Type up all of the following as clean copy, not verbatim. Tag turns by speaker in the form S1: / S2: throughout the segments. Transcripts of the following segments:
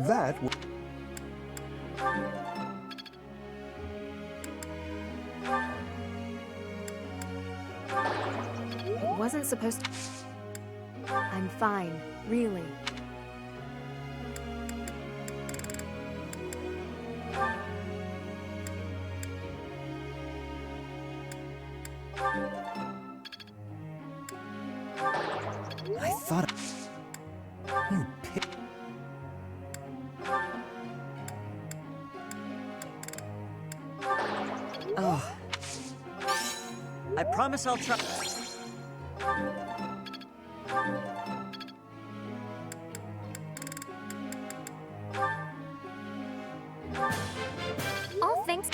S1: That
S2: It wasn't supposed to. I'm fine, really.
S1: I thought you picked.
S3: Oh. I promise I'll try.
S4: All thanks.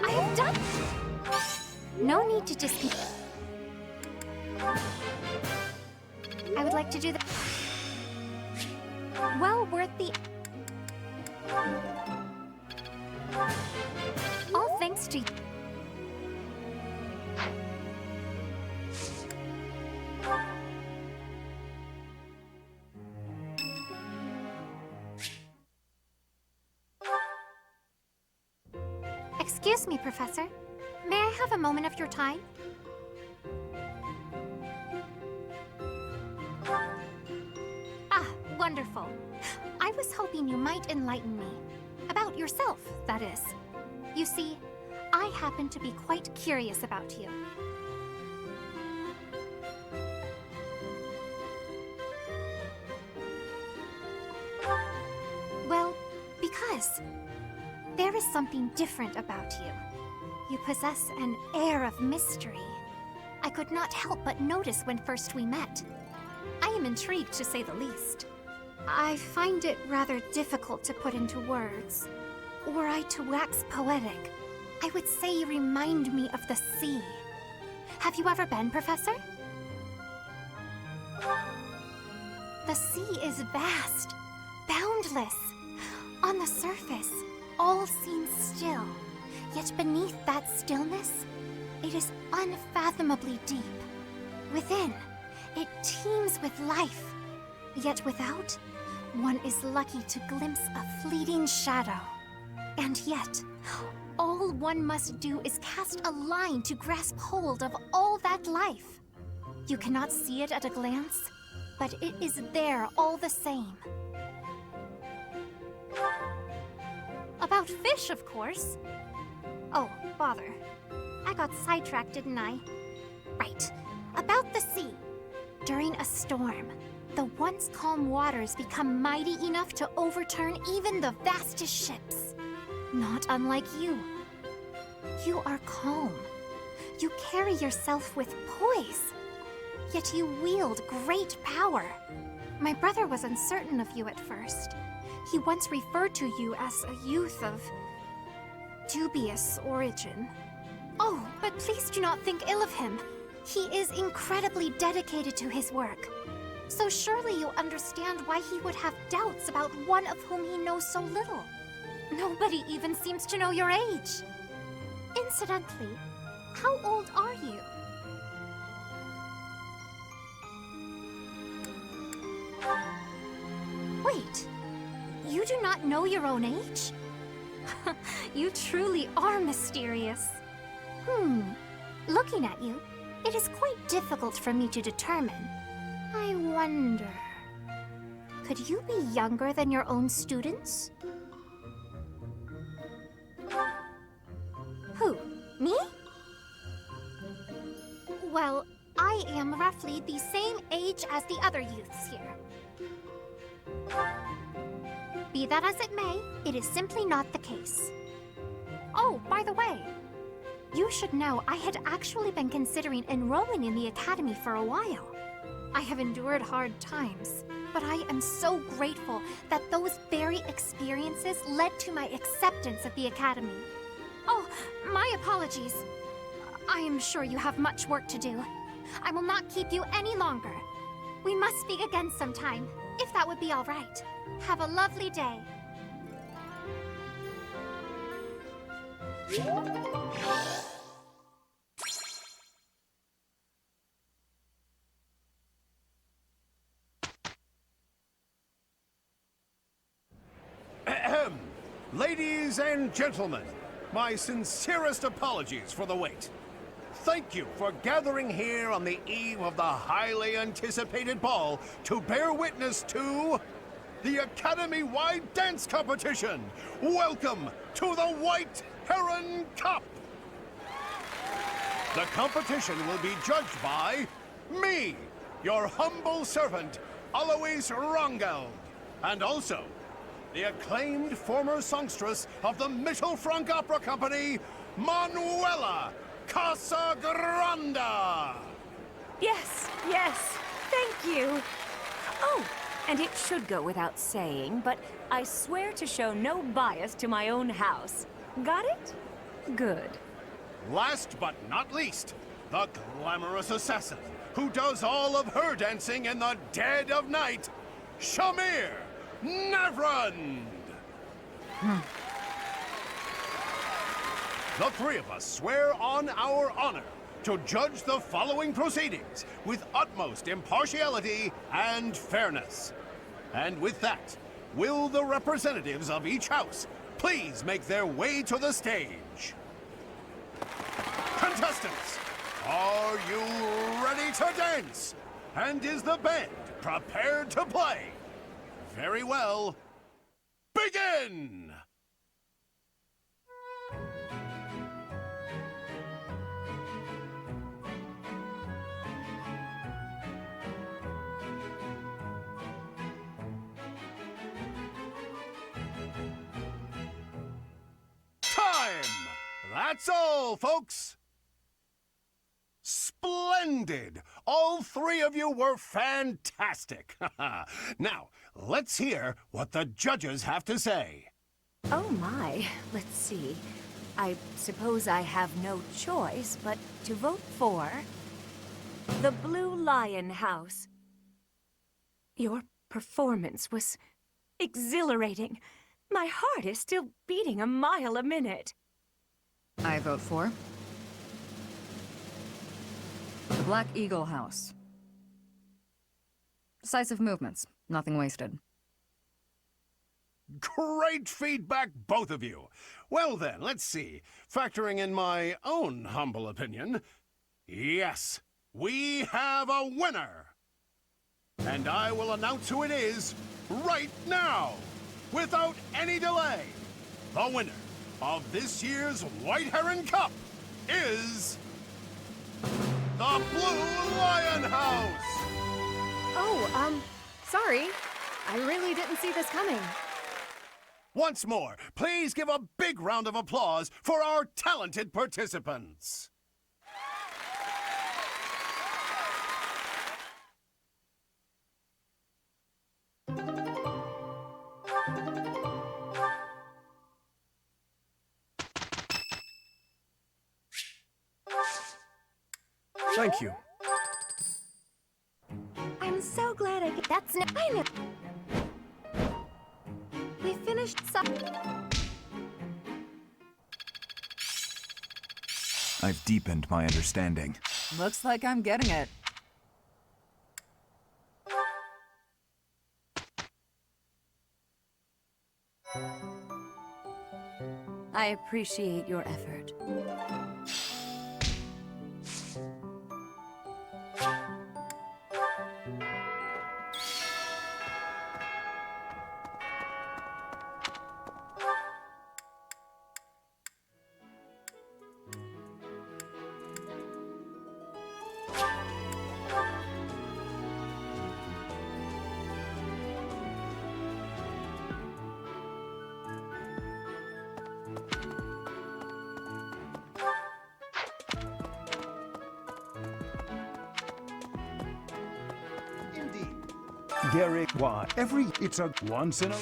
S4: I have done. No need to just. I would like to do the. Well worth the. All thanks to. Excuse me, Professor. May I have a moment of your time? Ah, wonderful. I was hoping you might enlighten me. About yourself, that is. You see, I happen to be quite curious about you. Well, because there is something different about you. You possess an air of mystery. I could not help but notice when first we met. I am intrigued, to say the least. I find it rather difficult to put into words. Were I to wax poetic, I would say you remind me of the sea. Have you ever been, Professor? The sea is vast, boundless. On the surface, all seems still. Yet beneath that stillness, it is unfathomably deep. Within, it teems with life. Yet without, one is lucky to glimpse a fleeting shadow. And yet, all one must do is cast a line to grasp hold of all that life. You cannot see it at a glance, but it is there all the same. About fish, of course. Oh, bother. I got sidetracked, didn't I? Right. About the sea. During a storm, the once calm waters become mighty enough to overturn even the vastest ships. Not unlike you. You are calm. You carry yourself with poise. Yet you wield great power. My brother was uncertain of you at first. He once referred to you as a youth of dubious origin. Oh, but please do not think ill of him. He is incredibly dedicated to his work. So surely you understand why he would have doubts about one of whom he knows so little. Nobody even seems to know your age. Incidentally, how old are you? Wait, you do not know your own age? You truly are mysterious. Looking at you, it is quite difficult for me to determine. I wonder... could you be younger than your own students? Who? Me? Well, I am roughly the same age as the other youths here. Be that as it may, it is simply not the case. Oh, by the way, you should know I had actually been considering enrolling in the academy for a while. I have endured hard times, but I am so grateful that those very experiences led to my acceptance at the academy. Oh, my apologies. I am sure you have much work to do. I will not keep you any longer. We must speak again sometime, if that would be all right. Have a lovely day.
S5: Ladies and gentlemen, my sincerest apologies for the wait. Thank you for gathering here on the eve of the highly anticipated ball to bear witness to the Academy-wide dance competition. Welcome to the White Heron Cup. The competition will be judged by me, your humble servant, Alois Rangel, and also the acclaimed former songstress of the Mittelfrank Opera Company, Manuela Casagranda.
S6: Yes, thank you. Oh, and it should go without saying, but I swear to show no bias to my own house. Got it? Good.
S5: Last but not least, the glamorous assassin who does all of her dancing in the dead of night, Shamir Navrand. The three of us swear on our honor to judge the following proceedings with utmost impartiality and fairness. And with that, will the representatives of each house please make their way to the stage? Contestants, are you ready to dance? And is the band prepared to play? Very well. Begin! Time! That's all, folks! Splendid! All three of you were fantastic! Now, let's hear what the judges have to say.
S6: Oh my, let's see. I suppose I have no choice but to vote for the Blue Lion House. Your performance was exhilarating. My heart is still beating a mile a minute.
S7: I vote for the Black Eagle House. Decisive movements, nothing wasted.
S5: Great feedback, both of you. Well then, let's see. Factoring in my own humble opinion, yes, we have a winner. And I will announce who it is right now, without any delay. The winner of this year's White Heron Cup is the Blue Lion House!
S2: Oh, sorry. I really didn't see this coming.
S5: Once more, please give a big round of applause for our talented participants.
S1: Thank you.
S4: I'm so glad that's no. I know. We finished some.
S1: I've deepened my understanding.
S7: Looks like I'm getting it.
S6: I appreciate your effort.
S8: Derek, why? It's a once in a...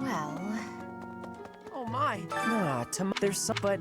S6: Well,
S3: Oh my. Ah, there's some, but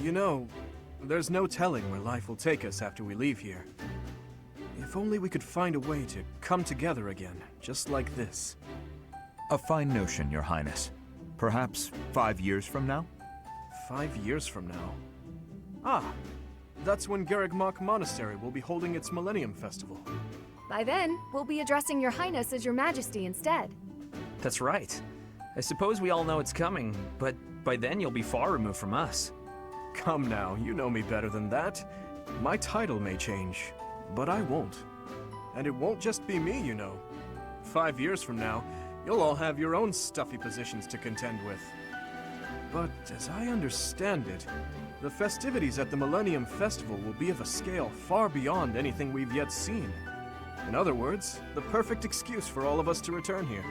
S1: You know, there's no telling where life will take us after we leave here. If only we could find a way to come together again, just like this.
S9: A fine notion, Your Highness. Perhaps 5 years from now?
S1: 5 years from now? Ah, that's when Garreg Monastery will be holding its Millennium Festival.
S2: By then, we'll be addressing Your Highness as Your Majesty instead.
S3: That's right. I suppose we all know it's coming, but by then you'll be far removed from us.
S1: Come now, you know me better than that. My title may change, but I won't. And it won't just be me, you know. 5 years from now, you'll all have your own stuffy positions to contend with. But as I understand it, the festivities at the Millennium Festival will be of a scale far beyond anything we've yet seen. In other words, the perfect excuse for all of us to return here.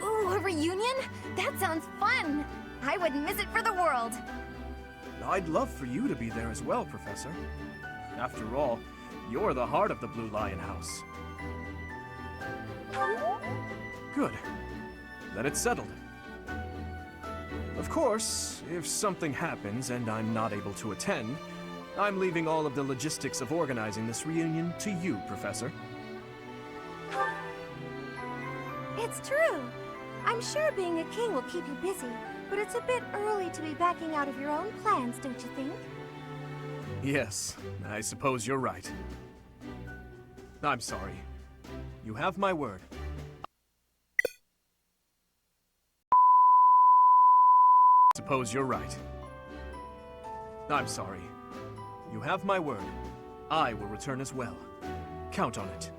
S4: Ooh, a reunion? That sounds fun! I wouldn't miss it for the world.
S1: I'd love for you to be there as well, Professor. After all, you're the heart of the Blue Lion House. Good. Then it's settled. Of course, if something happens and I'm not able to attend, I'm leaving all of the logistics of organizing this reunion to you, Professor.
S4: It's true. I'm sure being a king will keep you busy, but it's a bit early to be backing out of your own plans, don't you think?
S1: Yes, I suppose you're right. I'm sorry. You have my word. Suppose you're right. I'm sorry. You have my word. I will return as well. Count on it.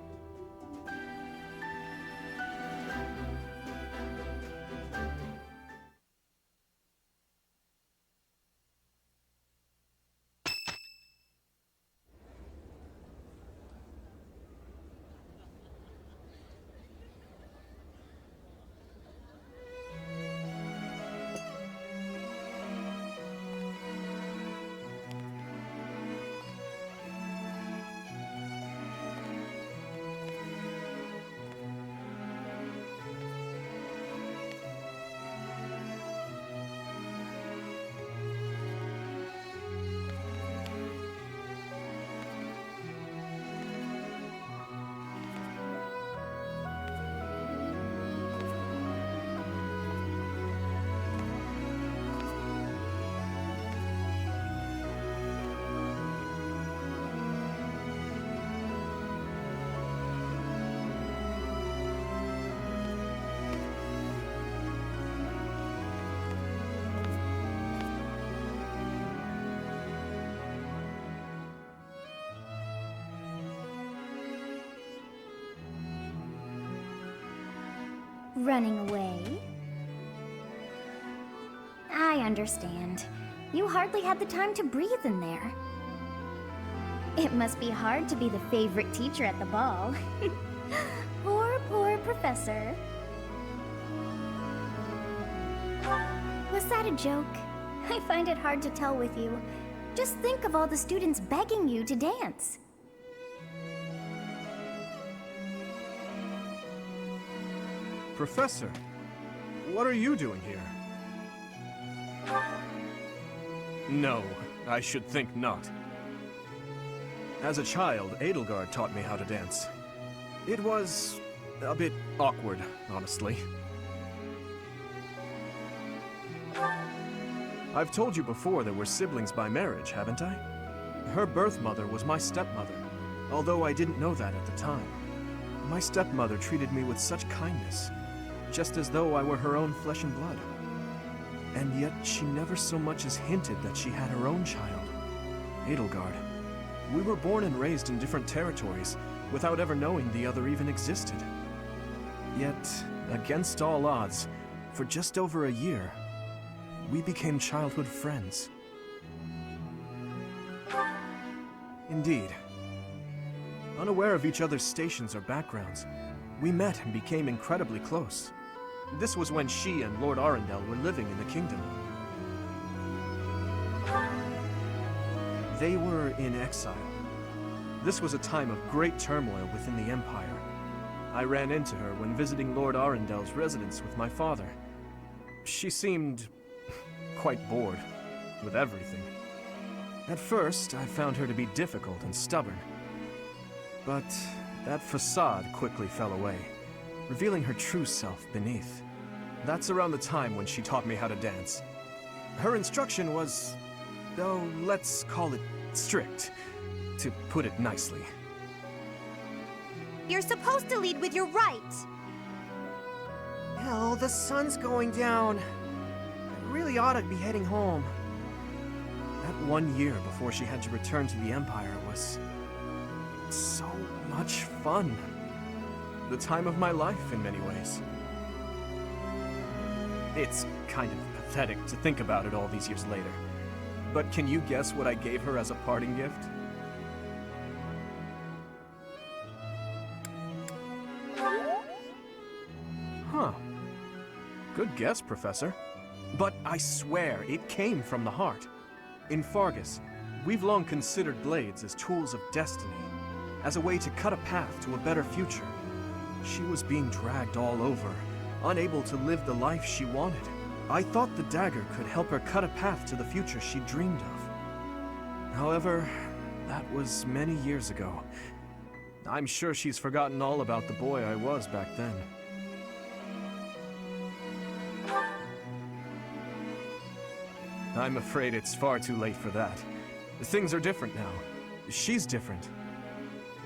S4: Running away? I understand. You hardly had the time to breathe in there. It must be hard to be the favorite teacher at the ball. Poor professor. Was that a joke? I find it hard to tell with you. Just think of all the students begging you to dance.
S1: Professor, what are you doing here? No, I should think not. As a child, Edelgard taught me how to dance. It was a bit awkward, honestly. I've told you before that we're siblings by marriage, haven't I? Her birth mother was my stepmother, although I didn't know that at the time. My stepmother treated me with such kindness, just as though I were her own flesh and blood. And yet she never so much as hinted that she had her own child, Edelgard. We were born and raised in different territories, without ever knowing the other even existed. Yet, against all odds, for just over a year, we became childhood friends. Indeed. Unaware of each other's stations or backgrounds, we met and became incredibly close. This was when she and Lord Arundel were living in the kingdom. They were in exile. This was a time of great turmoil within the Empire. I ran into her when visiting Lord Arundel's residence with my father. She seemed quite bored with everything. At first, I found her to be difficult and stubborn. But that facade quickly fell away, revealing her true self beneath. That's around the time when she taught me how to dance. Her instruction was, oh, let's call it strict, to put it nicely.
S4: You're supposed to lead with your right.
S1: Hell, the sun's going down. I really ought to be heading home. That 1 year before she had to return to the Empire was so much fun. The time of my life in many ways. It's kind of pathetic to think about it all these years later. But can you guess what I gave her as a parting gift? Huh. Good guess, Professor. But I swear, it came from the heart. In Fargus, we've long considered blades as tools of destiny, as a way to cut a path to a better future. She was being dragged all over, unable to live the life she wanted. I thought the dagger could help her cut a path to the future she dreamed of. However, that was many years ago. I'm sure she's forgotten all about the boy I was back then. I'm afraid it's far too late for that. Things are different now. She's different.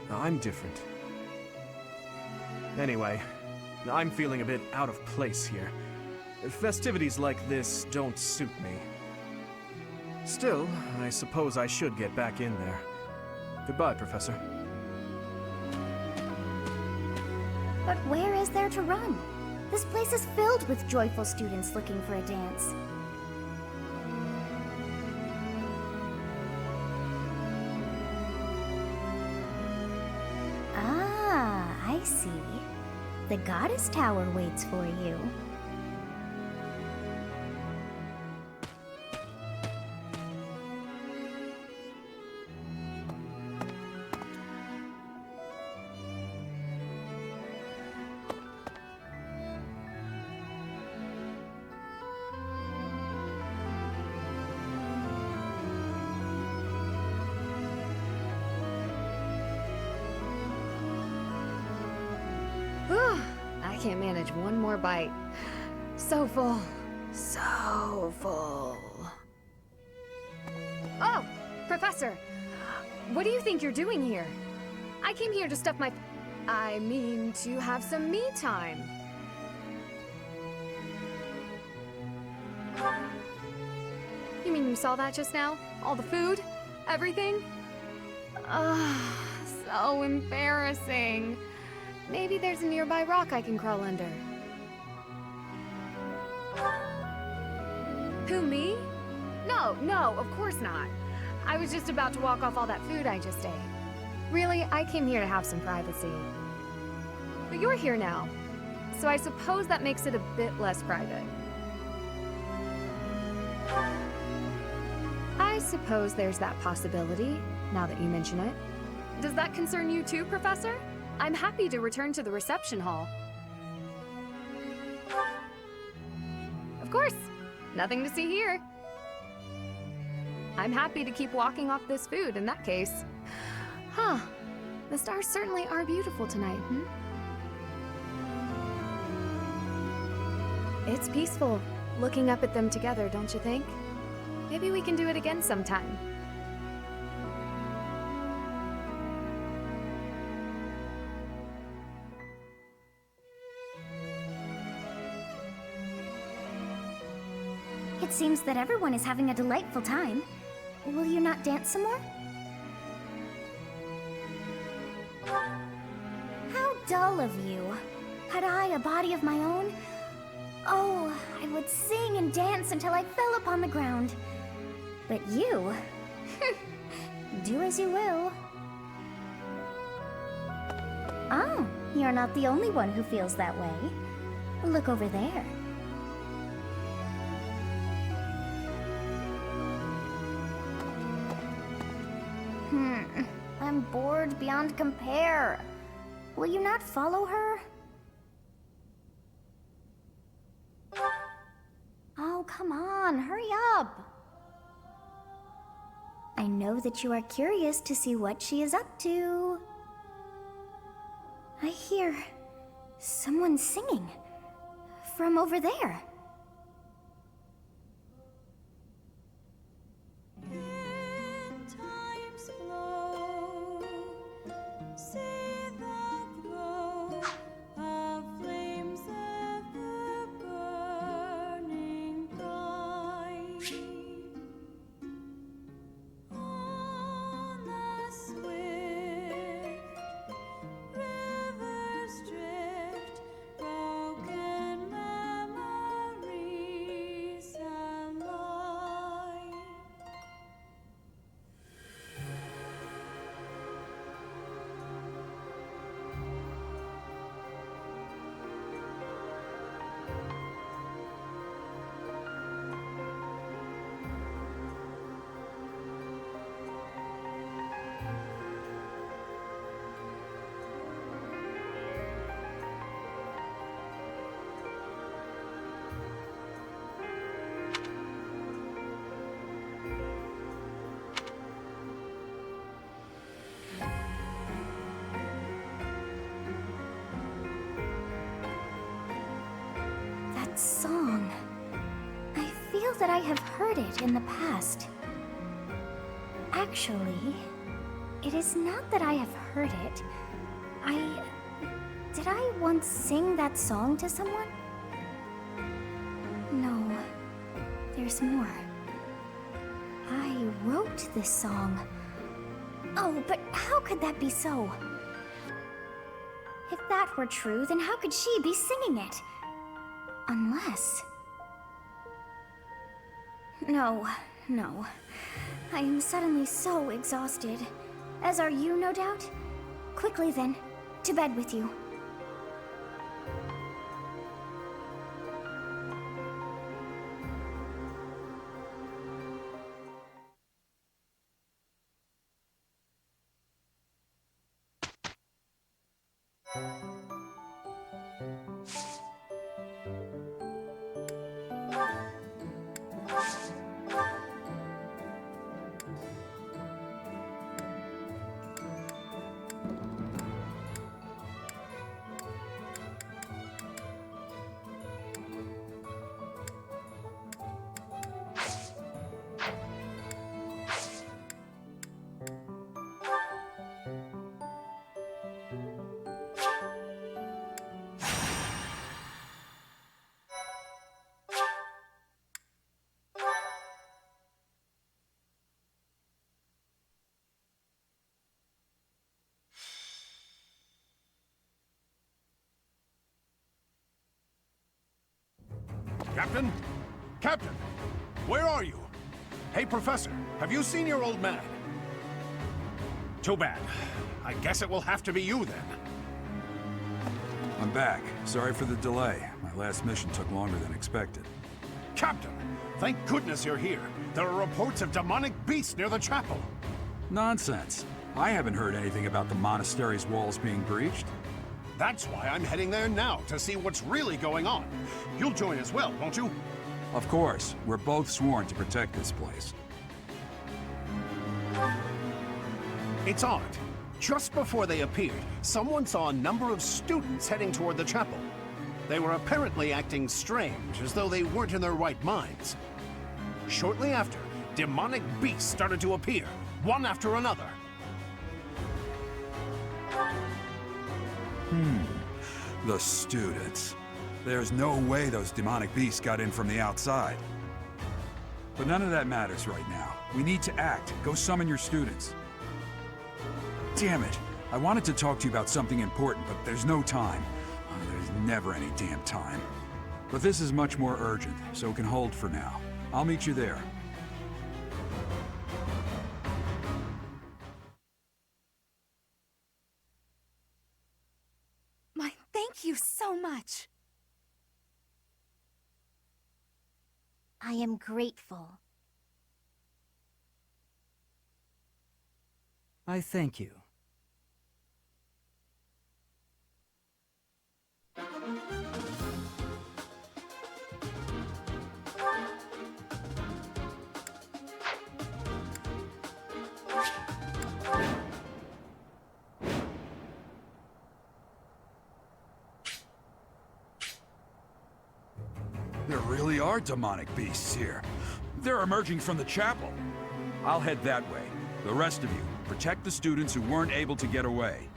S1: I'm different. Anyway, I'm feeling a bit out of place here. Festivities like this don't suit me. Still, I suppose I should get back in there. Goodbye, Professor.
S4: But where is there to run? This place is filled with joyful students looking for a dance. Ah, I see. The Goddess Tower waits for you.
S2: I can't manage one more bite. So full. So full. Oh, Professor! What do you think you're doing here? I came here to stuff my... I mean, to have some me time. You mean you saw that just now? All the food? Everything? Ugh, so embarrassing. Maybe there's a nearby rock I can crawl under. Who, me? No, of course not. I was just about to walk off all that food I just ate. Really, I came here to have some privacy. But you're here now, so I suppose that makes it a bit less private. I suppose there's that possibility, now that you mention it. Does that concern you too, Professor? I'm happy to return to the reception hall. Of course, nothing to see here. I'm happy to keep walking off this food in that case. Huh, the stars certainly are beautiful tonight, It's peaceful, looking up at them together, don't you think? Maybe we can do it again sometime.
S4: It seems that everyone is having a delightful time. Will you not dance some more? How dull of you. Had I a body of my own? Oh, I would sing and dance until I fell upon the ground. But you... do as you will. Oh, you're not the only one who feels that way. Look over there. I'm bored beyond compare. Will you not follow her?
S10: come on, hurry up. I know that you are curious to see what she is up to. I hear someone singing from over there. Song. I feel that I have heard it in the past. Actually, it is not that I have heard it. Did I once sing that song to someone? No, there's more. I wrote this song. Oh, but how could that be so? If that were true, then how could she be singing it? Unless... No. I am suddenly so exhausted. As are you, no doubt? Quickly then, to bed with you.
S5: Captain? Captain! Where are you? Hey, Professor, have you seen your old man? Too bad. I guess it will have to be you, then.
S11: I'm back. Sorry for the delay. My last mission took longer than expected.
S5: Captain! Thank goodness you're here. There are reports of demonic beasts near the chapel.
S11: Nonsense. I haven't heard anything about the monastery's walls being breached.
S5: That's why I'm heading there now, to see what's really going on. You'll join as well, won't you?
S11: Of course. We're both sworn to protect this place.
S5: It's odd. Just before they appeared, someone saw a number of students heading toward the chapel. They were apparently acting strange, as though they weren't in their right minds. Shortly after, demonic beasts started to appear, one after another.
S11: The students. There's no way those demonic beasts got in from the outside. But none of that matters right now. We need to act. Go summon your students. Damn it. I wanted to talk to you about something important, but there's no time. There's never any damn time. But this is much more urgent, so it can hold for now. I'll meet you there.
S6: Thank you so much.
S10: I am grateful.
S12: I thank you.
S11: There really are demonic beasts here. They're emerging from the chapel. I'll head that way. The rest of you, protect the students who weren't able to get away.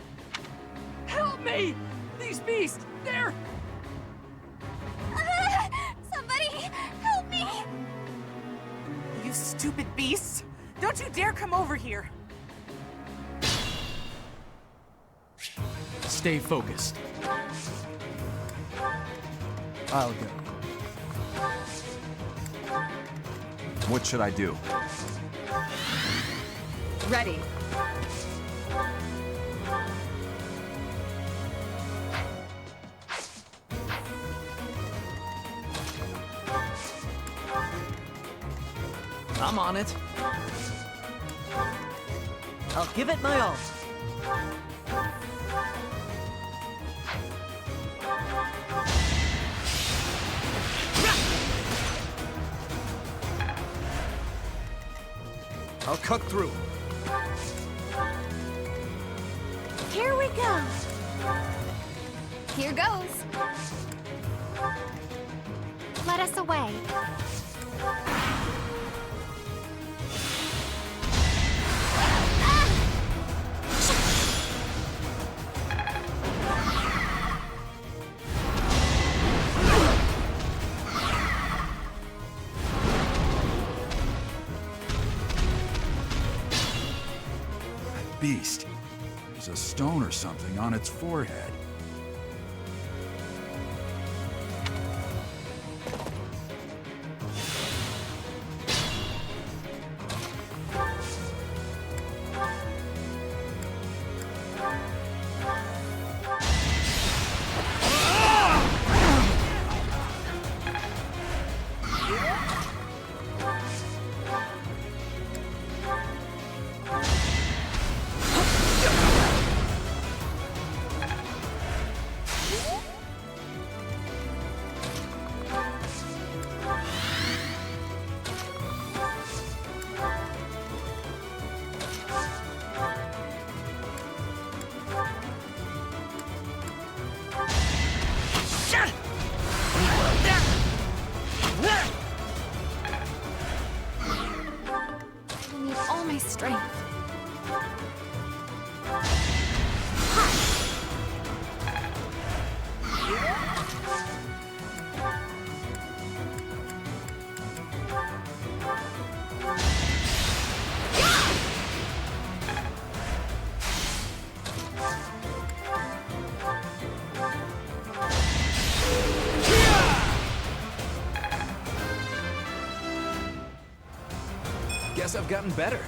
S3: Help me! These beasts, they're...
S4: Somebody, help me!
S13: You stupid beasts! Don't you dare come over here!
S1: Stay focused.
S12: I'll go.
S9: What should I do?
S2: Ready.
S3: I'm on it.
S14: I'll give it my all.
S1: I'll cut through.
S4: Here we go.
S2: Here goes.
S4: Let us away.
S11: Beast. There's a stone or something on its forehead.
S2: I need all my strength.
S1: Guess I've gotten better.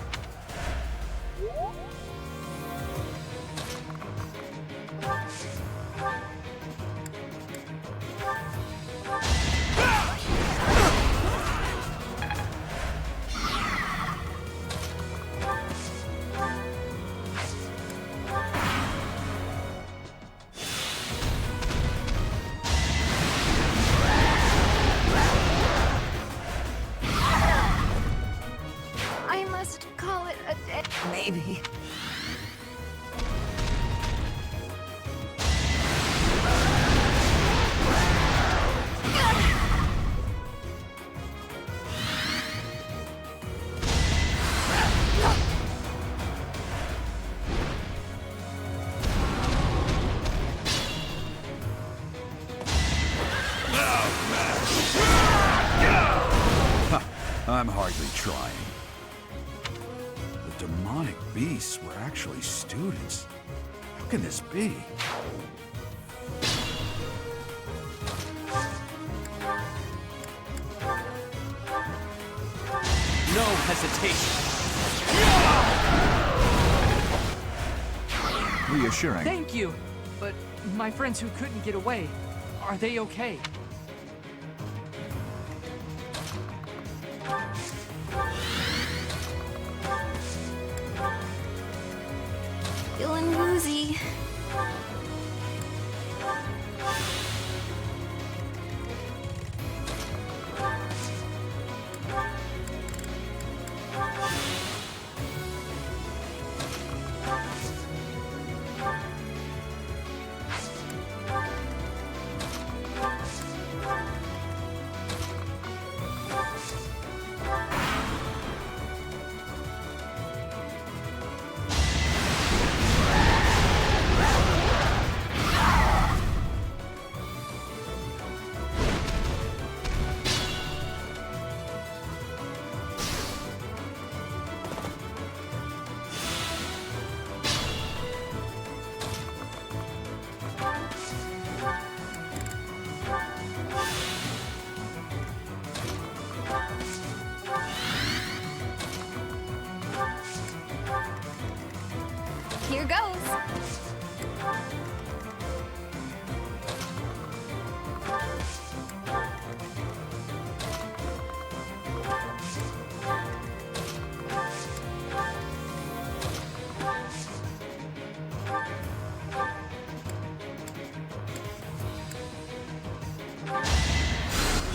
S2: I must call it a day.
S14: Maybe.
S11: I'm hardly trying. The demonic beasts were actually students. How can this be?
S3: No hesitation.
S9: Reassuring.
S13: Thank you! But my friends who couldn't get away, are they okay?
S10: Feeling woozy.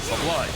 S3: For blood.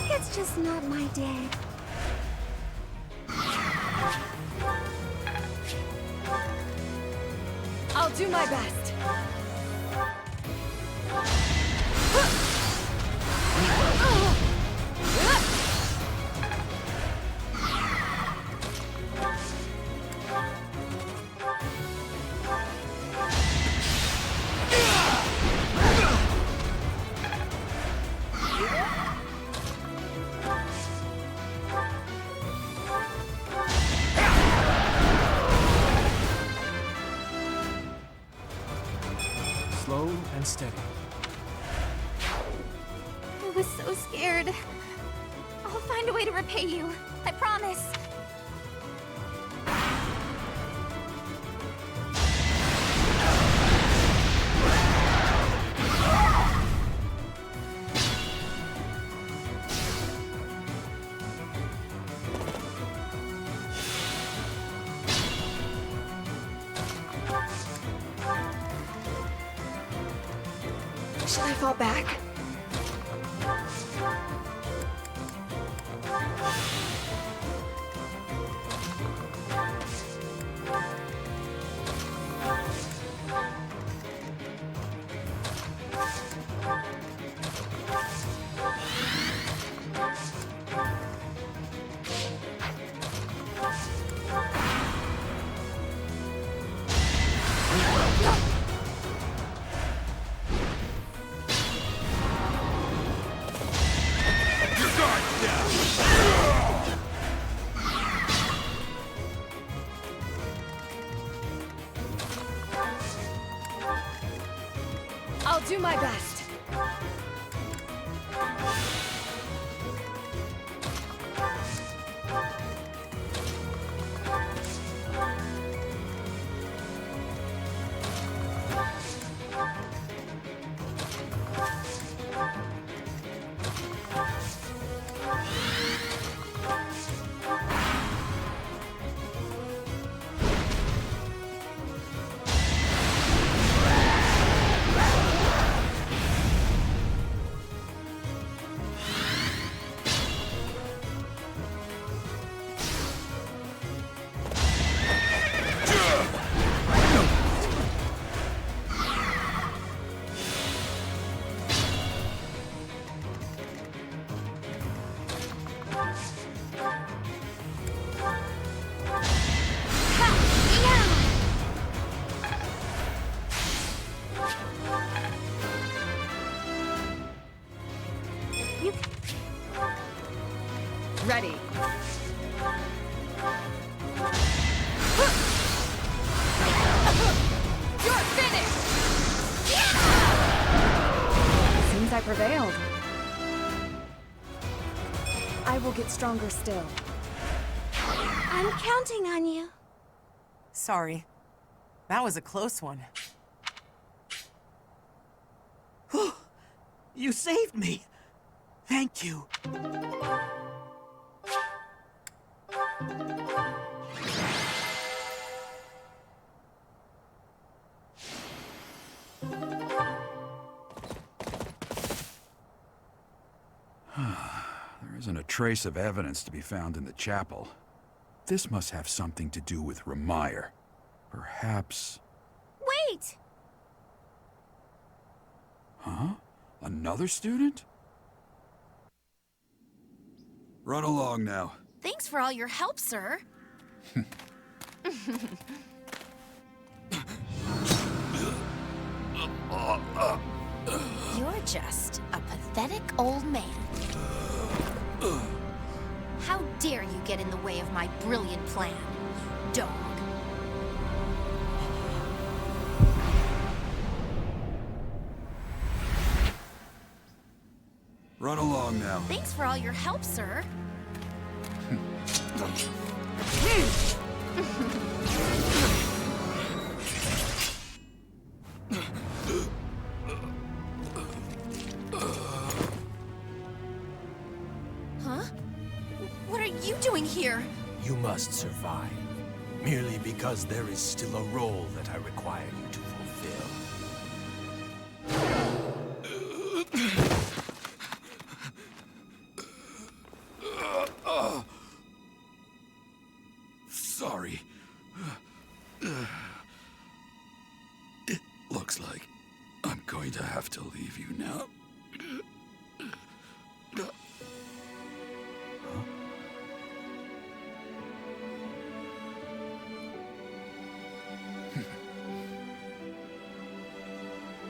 S10: It's just not my day.
S2: I'll do my best.
S1: Slow and steady.
S4: I was so scared. I'll find a way to repay you. I promise.
S2: Should I fall back? I'll do my best. Ready. You're finished! Seems I prevailed. I will get stronger still.
S10: I'm counting on you.
S13: Sorry. That was a close one.
S3: You saved me! Thank you.
S11: There isn't a trace of evidence to be found in the chapel. This must have something to do with Ramire. Perhaps...
S4: Wait!
S11: Huh? Another student? Run along now.
S4: Thanks for all your help, sir. You're just a pathetic old man. How dare you get in the way of my brilliant plan, dog?
S11: Run along now.
S4: Thanks for all your help, sir. Huh? What are you doing here?
S15: You must survive, merely because there is still a role that I require you to fulfill.
S11: Sorry. It looks like I'm going to have to leave you now.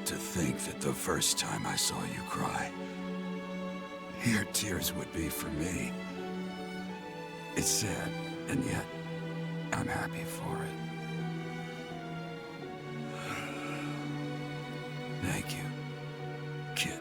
S11: To think that the first time I saw you cry, your tears would be for me. It's sad, and yet I'm happy for it. Thank you, kid.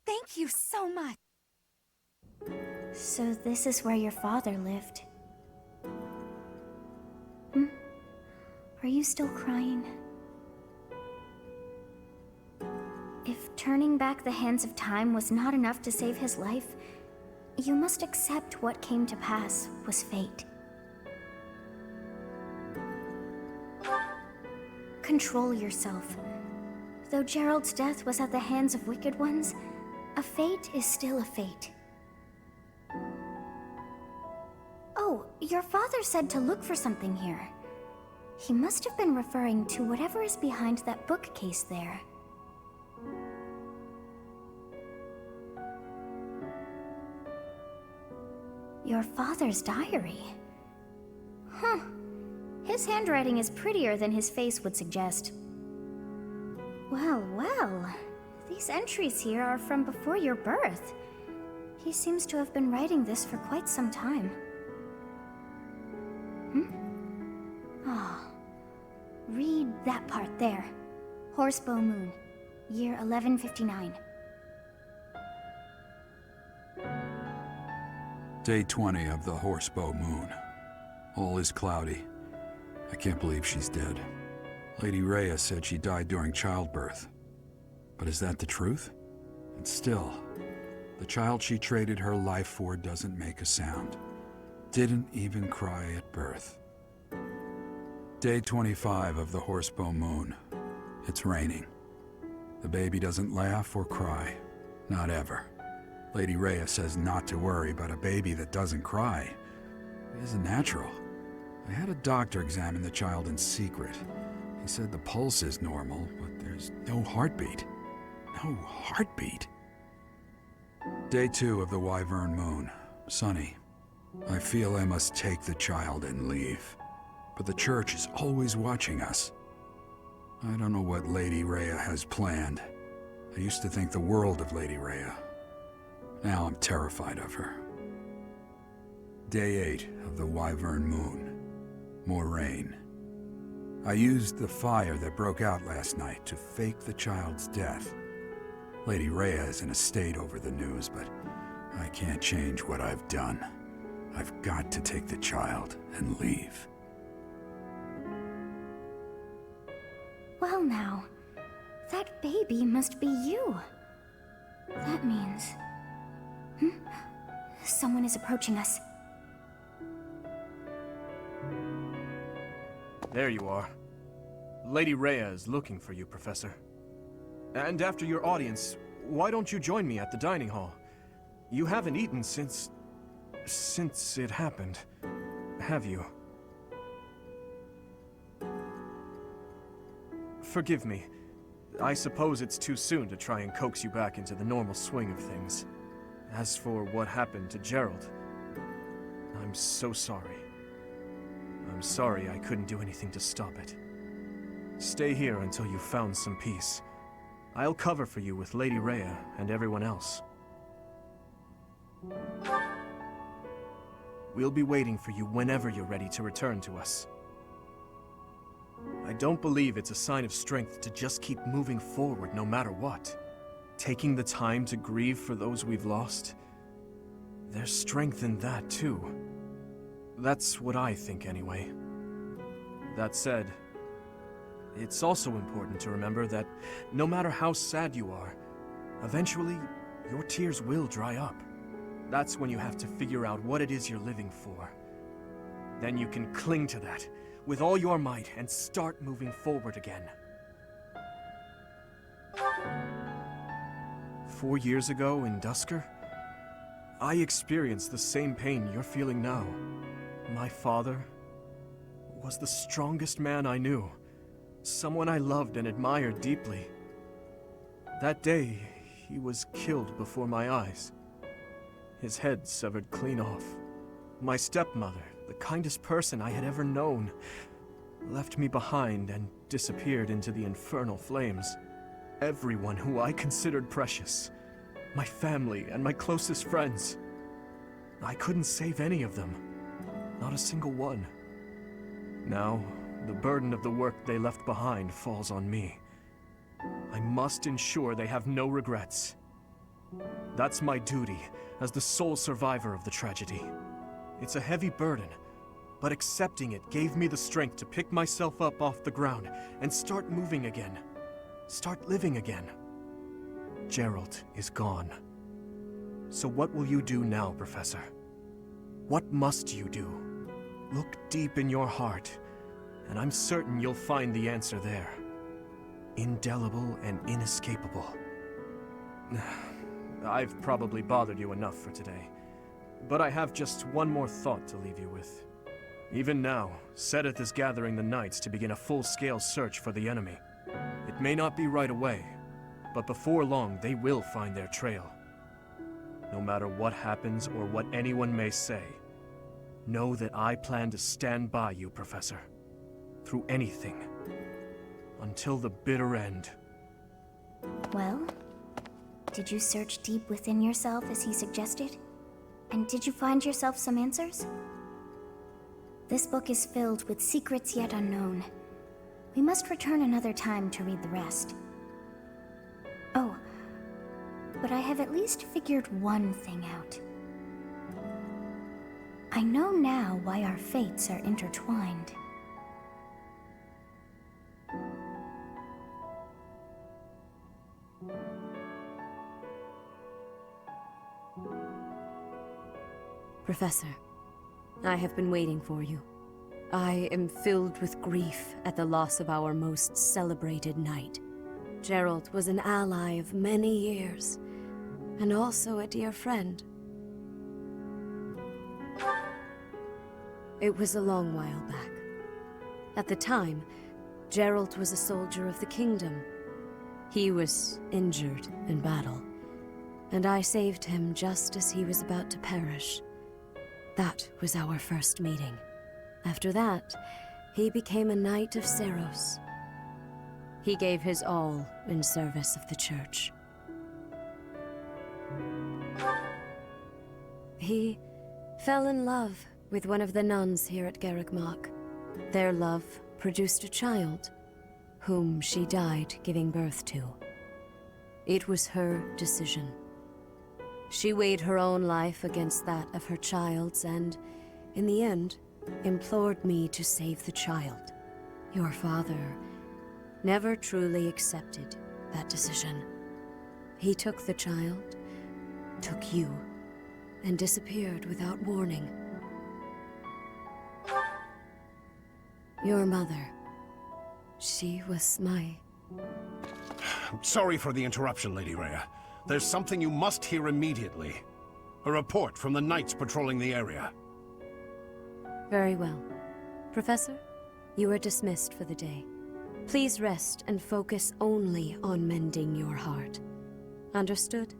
S4: Thank you so much.
S10: So this is where your father lived. Hmm? Are you still crying? If turning back the hands of time was not enough to save his life, you must accept what came to pass was fate. Control yourself. Though Gerald's death was at the hands of wicked ones, a fate is still a fate. Oh, your father said to look for something here. He must have been referring to whatever is behind that bookcase there. Your father's diary. Huh. His handwriting is prettier than his face would suggest. Well, well. These entries here are from before your birth. He seems to have been writing this for quite some time. Ah. Read that part there. Horsebow Moon, year 1159.
S11: Day 20 of the Horsebow Moon. All is cloudy. I can't believe she's dead. Lady Rhea said she died during childbirth. But is that the truth? And still, the child she traded her life for doesn't make a sound. Didn't even cry at birth. Day 25 of the Horsebow Moon. It's raining. The baby doesn't laugh or cry. Not ever. Lady Rhea says not to worry about a baby that doesn't cry. It isn't natural. I had a doctor examine the child in secret. He said the pulse is normal, but there's no heartbeat. No heartbeat. Day 2 of the Wyvern Moon. Sunny. I feel I must take the child and leave. But the church is always watching us. I don't know what Lady Rhea has planned. I used to think the world of Lady Rhea. Now I'm terrified of her. Day 8 of the Wyvern Moon. More rain. I used the fire that broke out last night to fake the child's death. Lady Rhea is in a state over the news, but I can't change what I've done. I've got to take the child and leave.
S10: Well now, that baby must be you. That means... Someone is approaching us.
S1: There you are. Lady Rhea is looking for you, Professor. And after your audience, why don't you join me at the dining hall? You haven't eaten since it happened, have you? Forgive me. I suppose it's too soon to try and coax you back into the normal swing of things. As for what happened to Gerald, I'm so sorry. I'm sorry I couldn't do anything to stop it. Stay here until you've found some peace. I'll cover for you with Lady Rhea and everyone else. We'll be waiting for you whenever you're ready to return to us. I don't believe it's a sign of strength to just keep moving forward no matter what. Taking the time to grieve for those we've lost. There's strength in that too. That's what I think anyway. That said, it's also important to remember that no matter how sad you are, eventually your tears will dry up. That's when you have to figure out what it is you're living for. Then you can cling to that with all your might and start moving forward again. 4 years ago in Dusker, I experienced the same pain you're feeling now. My father was the strongest man I knew, someone I loved and admired deeply. That day, he was killed before my eyes. His head severed clean off. My stepmother, the kindest person I had ever known, left me behind and disappeared into the infernal flames. Everyone who I considered precious, my family and my closest friends, I couldn't save any of them, not a single one. Now, the burden of the work they left behind falls on me. I must ensure they have no regrets. That's my duty as the sole survivor of the tragedy. It's a heavy burden, but accepting it gave me the strength to pick myself up off the ground and start moving again. Start living again. Gerald is gone. So what will you do now, Professor? What must you do? Look deep in your heart, and I'm certain you'll find the answer there. Indelible and inescapable. I've probably bothered you enough for today, but I have just one more thought to leave you with. Even now, Seth is gathering the knights to begin a full-scale search for the enemy. It may not be right away, but before long they will find their trail. No matter what happens or what anyone may say, know that I plan to stand by you, Professor. Through anything. Until the bitter end.
S10: Well, did you search deep within yourself as he suggested? And did you find yourself some answers? This book is filled with secrets yet unknown. We must return another time to read the rest. Oh, but I have at least figured one thing out. I know now why our fates are intertwined.
S6: Professor, I have been waiting for you. I am filled with grief at the loss of our most celebrated knight. Gerald was an ally of many years, and also a dear friend. It was a long while back. At the time, Gerald was a soldier of the kingdom. He was injured in battle, and I saved him just as he was about to perish. That was our first meeting. After that, he became a knight of Seros. He gave his all in service of the church. He fell in love with one of the nuns here at Garreg-Mach. Their love produced a child, whom she died giving birth to. It was her decision. She weighed her own life against that of her child's and, in the end, implored me to save the child. Your father never truly accepted that decision. He took the child, took you, and disappeared without warning. Your mother, she was my...
S5: Sorry for the interruption, Lady Rhea. There's something you must hear immediately. A report from the knights patrolling the area.
S6: Very well. Professor, you are dismissed for the day. Please rest and focus only on mending your heart. Understood?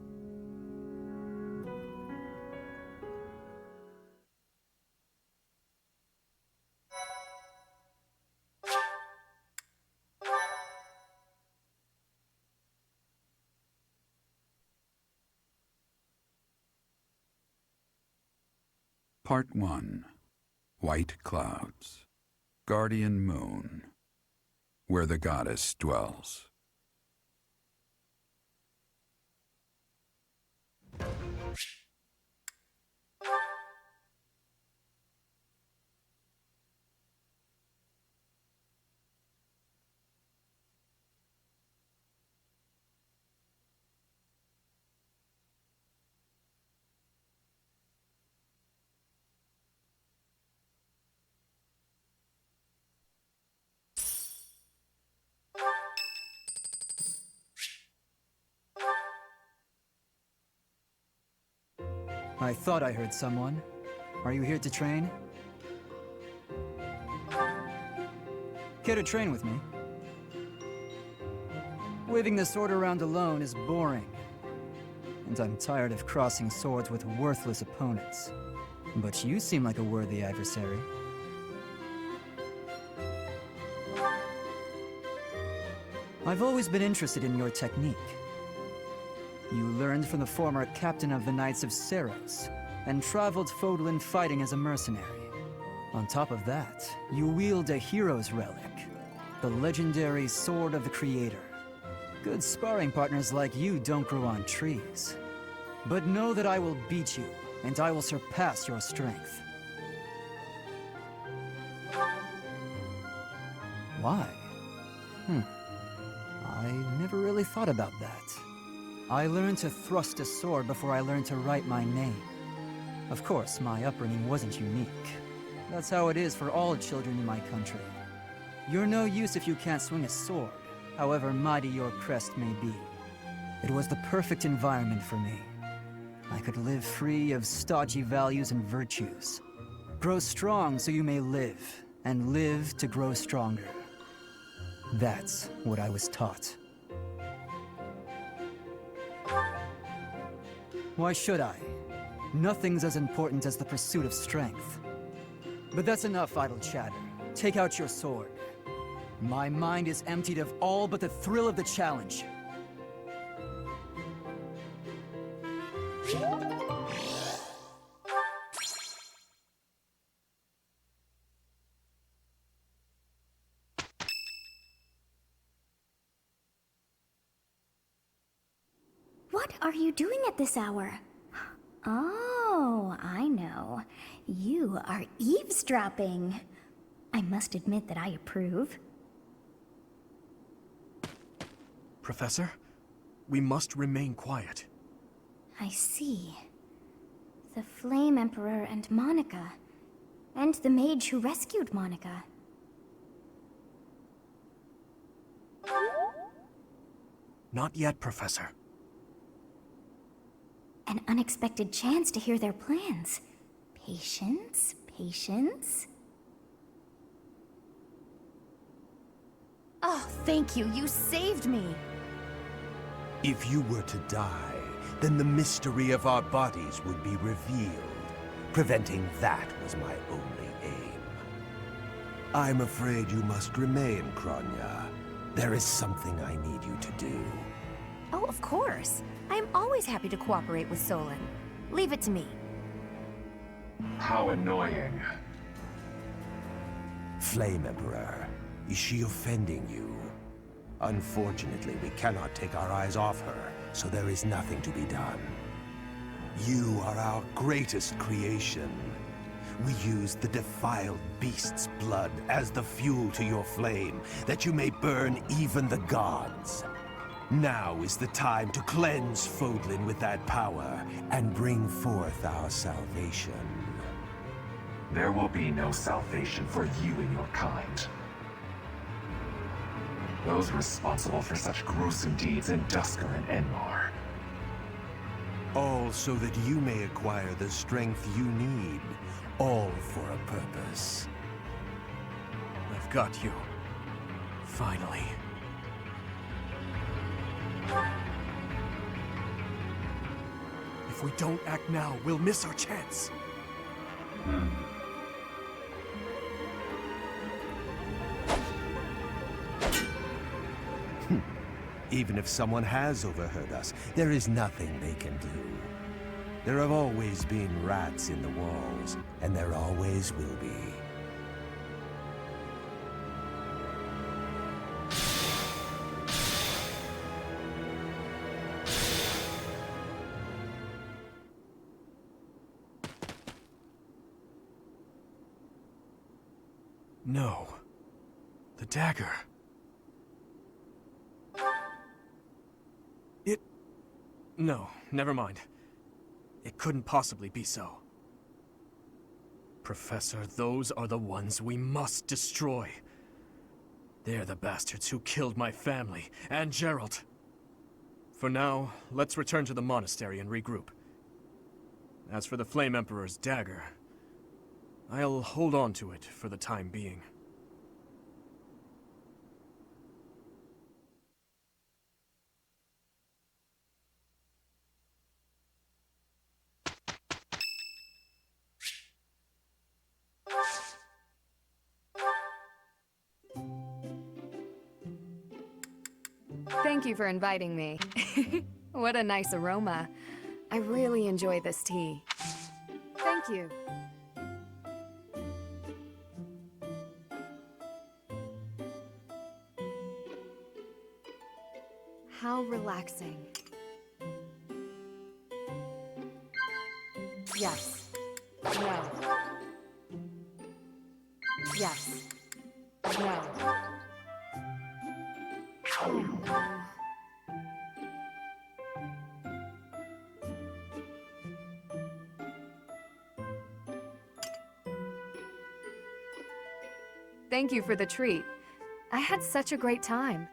S11: Part 1. White Clouds. Guardian Moon. Where the goddess dwells.
S12: I thought I heard someone. Are you here to train? Care to train with me? Waving the sword around alone is boring. And I'm tired of crossing swords with worthless opponents. But you seem like a worthy adversary. I've always been interested in your technique. You learned from the former captain of the Knights of Seros, and traveled Fodlan fighting as a mercenary. On top of that, you wield a hero's relic, the legendary Sword of the Creator. Good sparring partners like you don't grow on trees. But know that I will beat you, and I will surpass your strength. Why? I never really thought about that. I learned to thrust a sword before I learned to write my name. Of course, my upbringing wasn't unique. That's how it is for all children in my country. You're no use if you can't swing a sword, however mighty your crest may be. It was the perfect environment for me. I could live free of stodgy values and virtues. Grow strong so you may live, and live to grow stronger. That's what I was taught. Why should I? Nothing's as important as the pursuit of strength. But that's enough idle chatter. Take out your sword. My mind is emptied of all but the thrill of the challenge.
S10: What are you doing at this hour? Oh, I know. You are eavesdropping. I must admit that I approve.
S1: Professor, we must remain quiet.
S10: I see. The Flame Emperor and Monica. And the mage who rescued Monica.
S1: Not yet, Professor.
S10: An unexpected chance to hear their plans. Patience, patience.
S13: Oh, thank you. You saved me.
S15: If you were to die, then the mystery of our bodies would be revealed. Preventing that was my only aim. I'm afraid you must remain, Kronya. There is something I need you to do.
S6: Oh, of course. I am always happy to cooperate with Solon. Leave it to me.
S16: How annoying.
S15: Flame Emperor, is she offending you? Unfortunately, we cannot take our eyes off her, so there is nothing to be done. You are our greatest creation. We use the defiled beast's blood as the fuel to your flame, that you may burn even the gods. Now is the time to cleanse Fodlan with that power and bring forth our salvation.
S16: There will be no salvation for you and your kind. Those responsible for such gruesome deeds in Dusker and Enmar.
S15: All so that you may acquire the strength you need, all for a purpose.
S1: I've got you. Finally. If we don't act now, we'll miss our chance.
S15: Even if someone has overheard us, there is nothing they can do. There have always been rats in the walls, and there always will be.
S1: No. The dagger. No, never mind. It couldn't possibly be so. Professor, those are the ones we must destroy. They're the bastards who killed my family, and Gerald. For now, let's return to the monastery and regroup. As for the Flame Emperor's dagger, I'll hold on to it for the time being.
S2: Thank you for inviting me. What a nice aroma. I really enjoy this tea. Thank you. How relaxing. Yes. No. Yes. No. Oh, no. Thank you for the treat. I had such a great time.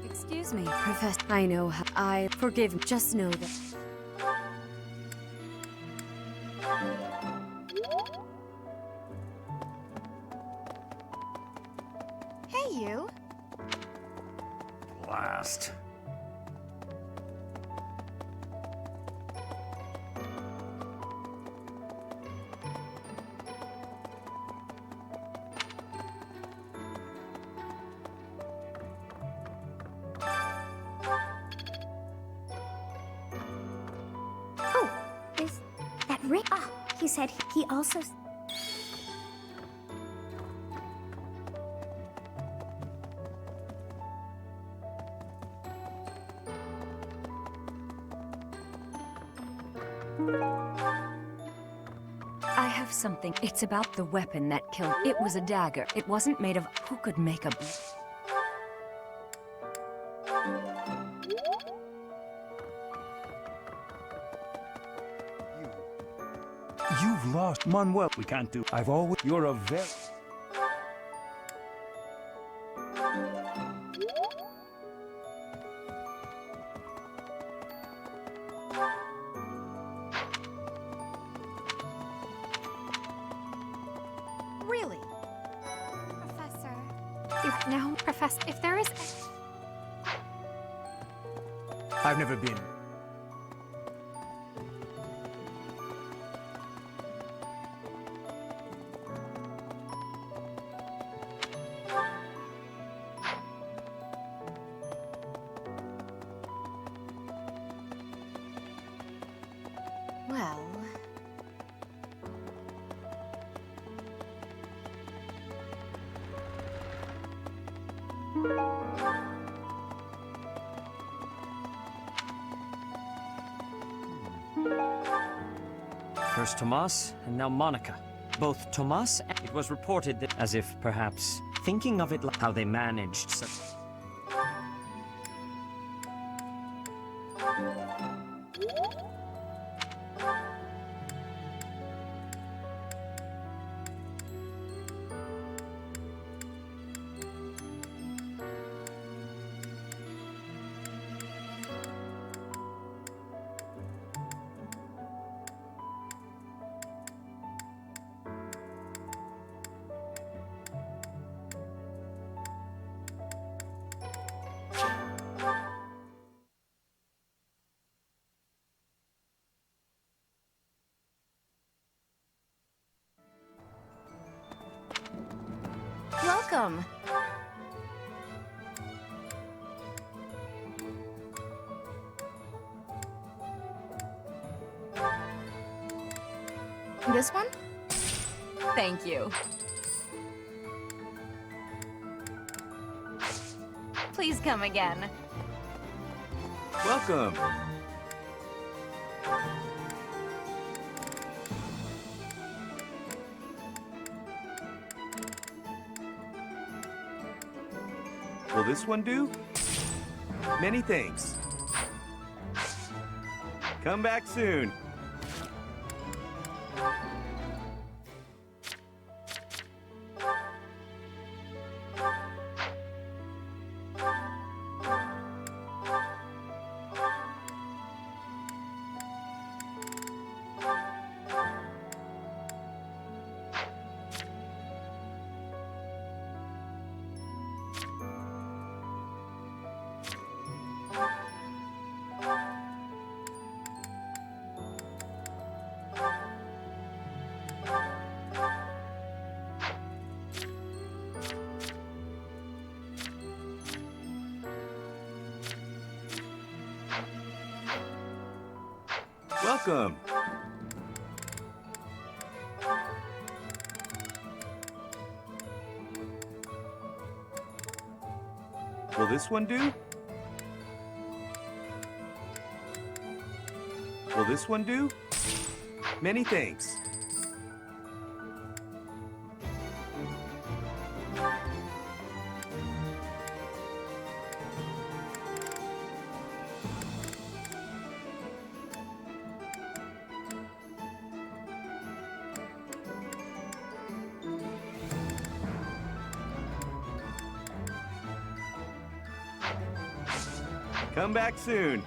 S2: Excuse me, Professor. I know how I forgive. Just know that.
S4: Hey, you.
S15: Blast.
S10: Is that Rick? Ah, he said he also.
S4: Thank you.
S6: have something. It's about the weapon that killed. It was a dagger. It wasn't made of. Who could make a.
S8: You've lost Manuel. We can't do. I've always. You're a very.
S4: Really? Professor. Now, Professor, if there is.
S1: I've never been.
S2: Well...
S17: First Tomas, and now Monica. Both Tomas and it was reported that, as if perhaps thinking of it like how they managed such...
S6: Welcome.
S2: This one?
S6: Thank you. Please come again.
S17: Welcome!
S18: Will this one do? Many thanks. Come back soon. Welcome. Will this one do? Will this one do? Many thanks. Come back soon.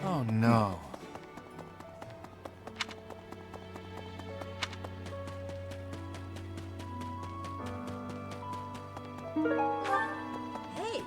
S1: Oh no.
S6: Hey.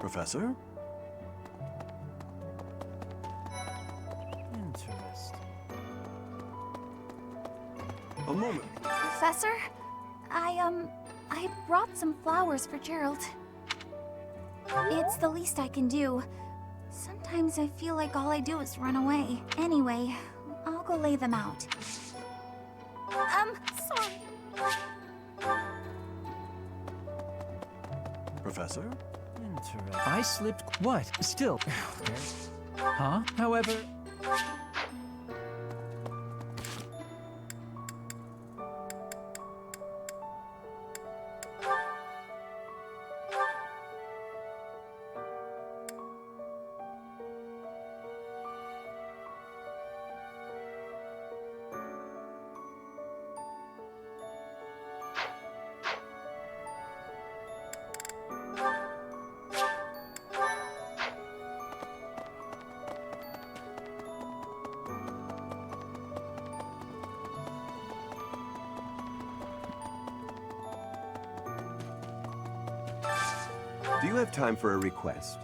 S1: Professor?
S12: Interesting.
S1: A moment.
S4: Professor, I brought some flowers for Gerald. It's the least I can do. Sometimes I feel like all I do is run away. Anyway, I'll go lay them out. Sorry.
S1: Professor?
S12: Interesting. I slipped. What? Still. Huh? However.
S18: Do you have time for a request?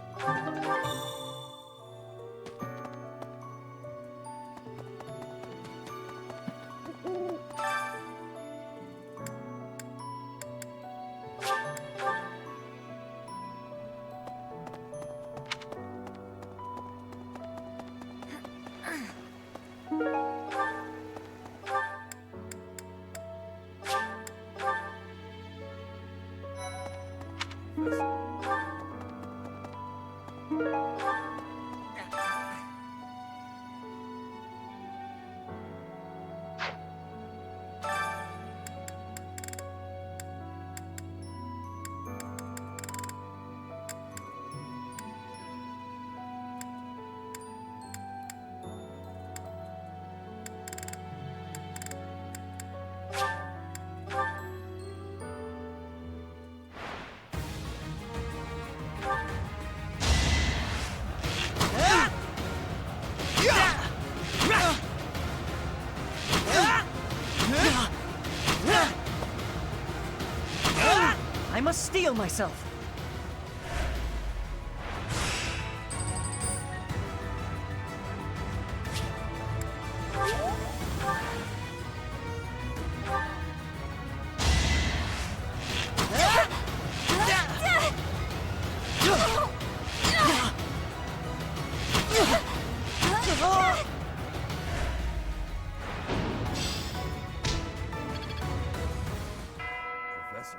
S14: I must steel myself.
S11: Professor.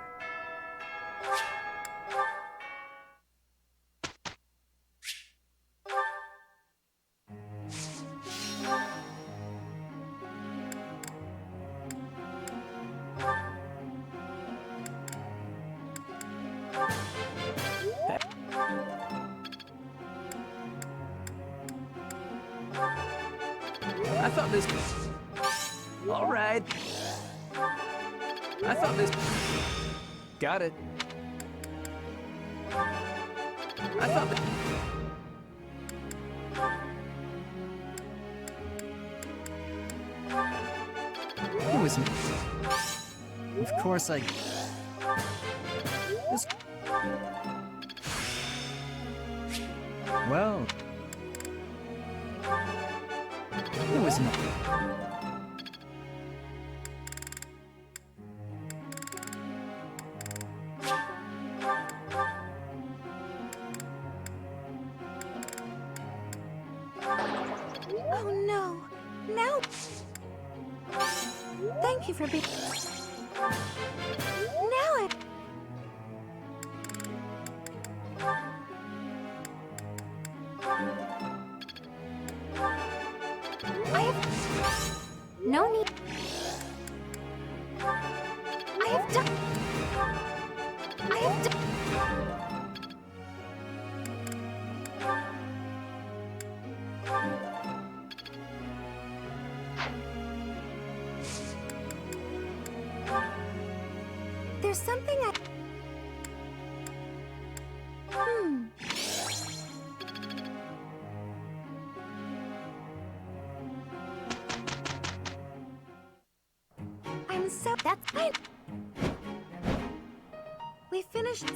S12: I thought this. All right. I thought this. Got it. I thought that. It was me. Of course I. This. Well. It was me.
S4: Oh no. Now. Thank you for being. Now I. I have. No need. I have done. I have done. There's something I... I'm so... That's fine. We finished...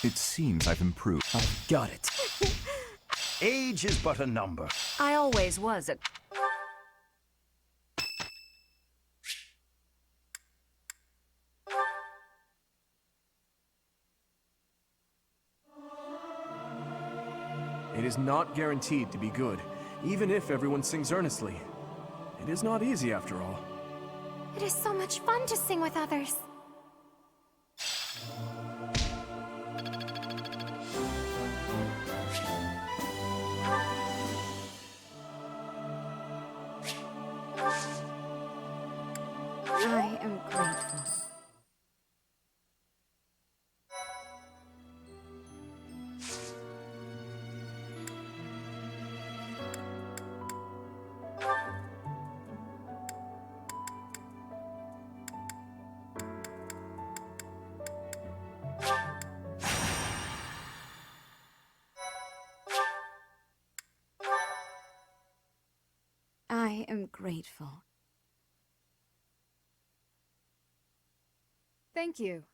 S9: It seems I've improved.
S12: I've got it.
S8: Age is but a number.
S6: I always was a...
S1: It is not guaranteed to be good, even if everyone sings earnestly. It is not easy after all.
S4: It is so much fun to sing with others.
S6: I am grateful. I am grateful.
S2: Thank you.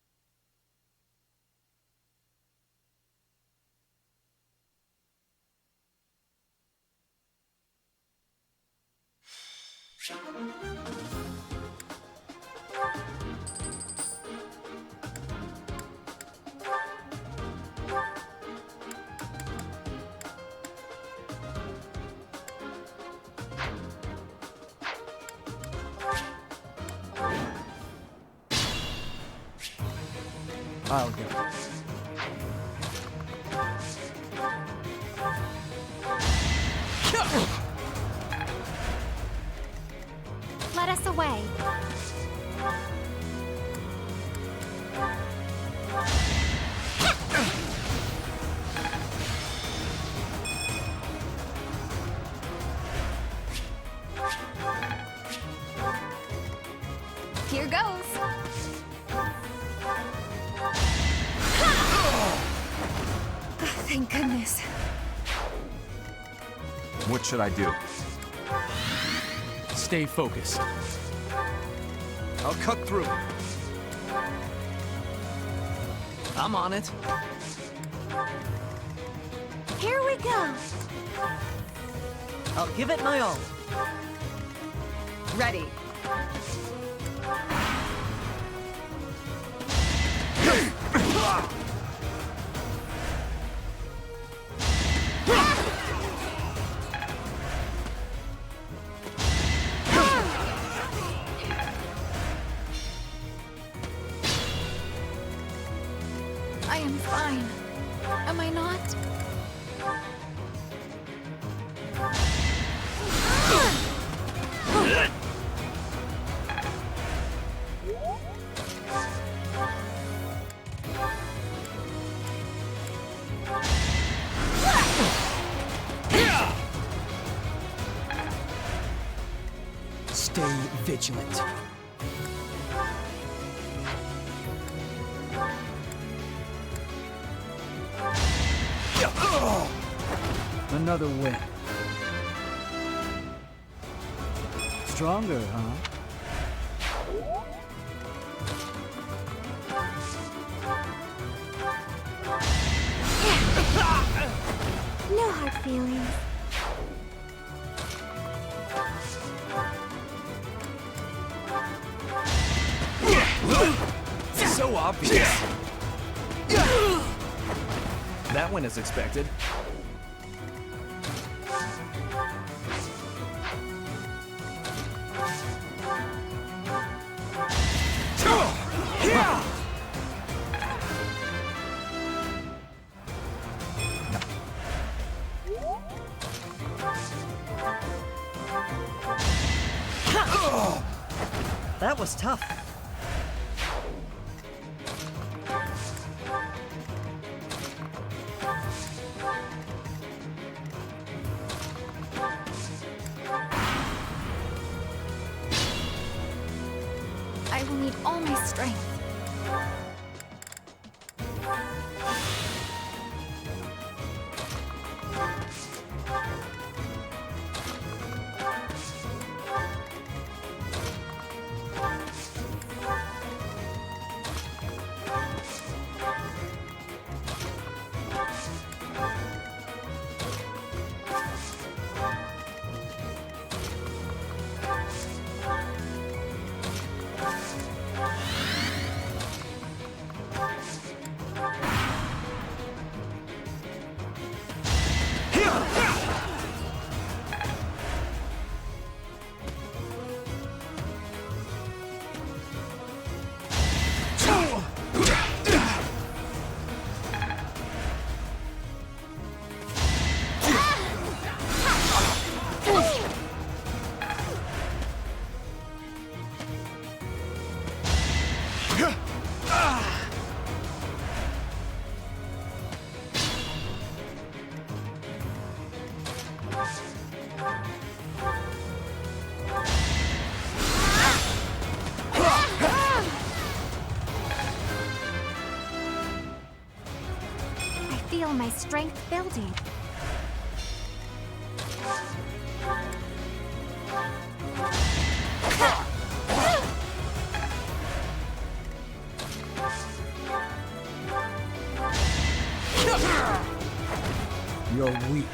S12: I'll go.
S4: Let us away.
S2: Here goes.
S6: Thank goodness.
S9: What should I do?
S3: Stay focused. I'll cut through. I'm on it.
S4: Here we go.
S14: I'll give it my all.
S2: Ready.
S4: I am fine. Am I not?
S12: Stay vigilant. Another win. Stronger, huh?
S4: No hard feelings.
S3: So obvious. That went as expected.
S14: That was tough.
S4: I will need all my strength. my strength building.
S12: You're weak.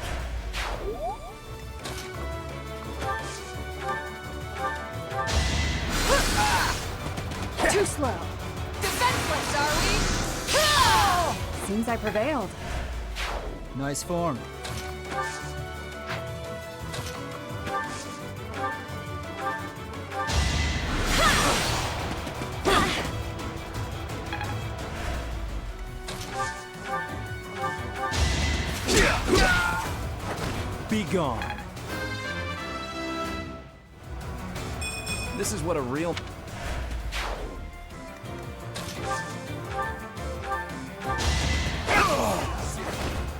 S2: Too slow.
S13: Defenseless, are we?
S2: Seems I prevailed.
S12: Nice form.
S1: Be gone. This is what a real...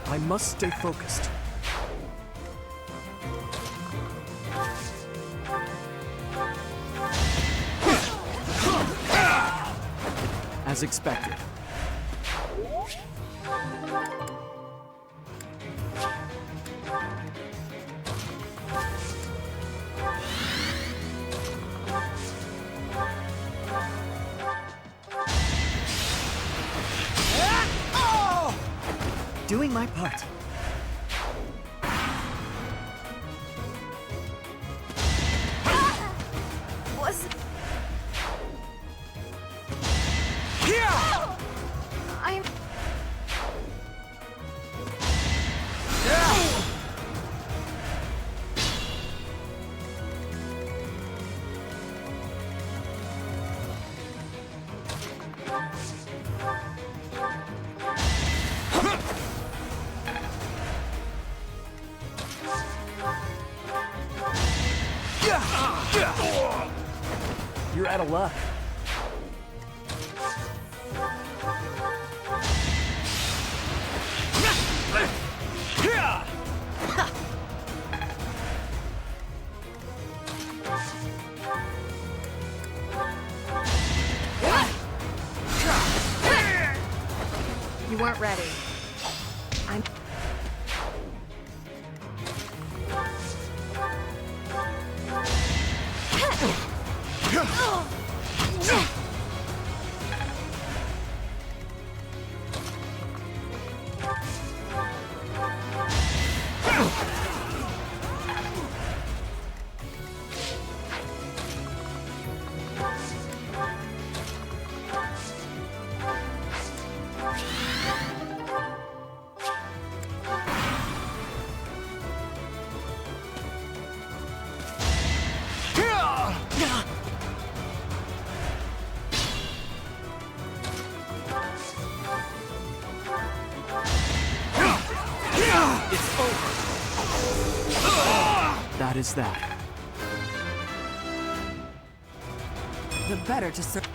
S1: I must stay focused. As expected.
S14: Doing my part.
S2: Was... I'm...
S1: You're out of luck.
S2: You weren't ready. I'm...
S1: It's over. That is that.
S13: The better to serve.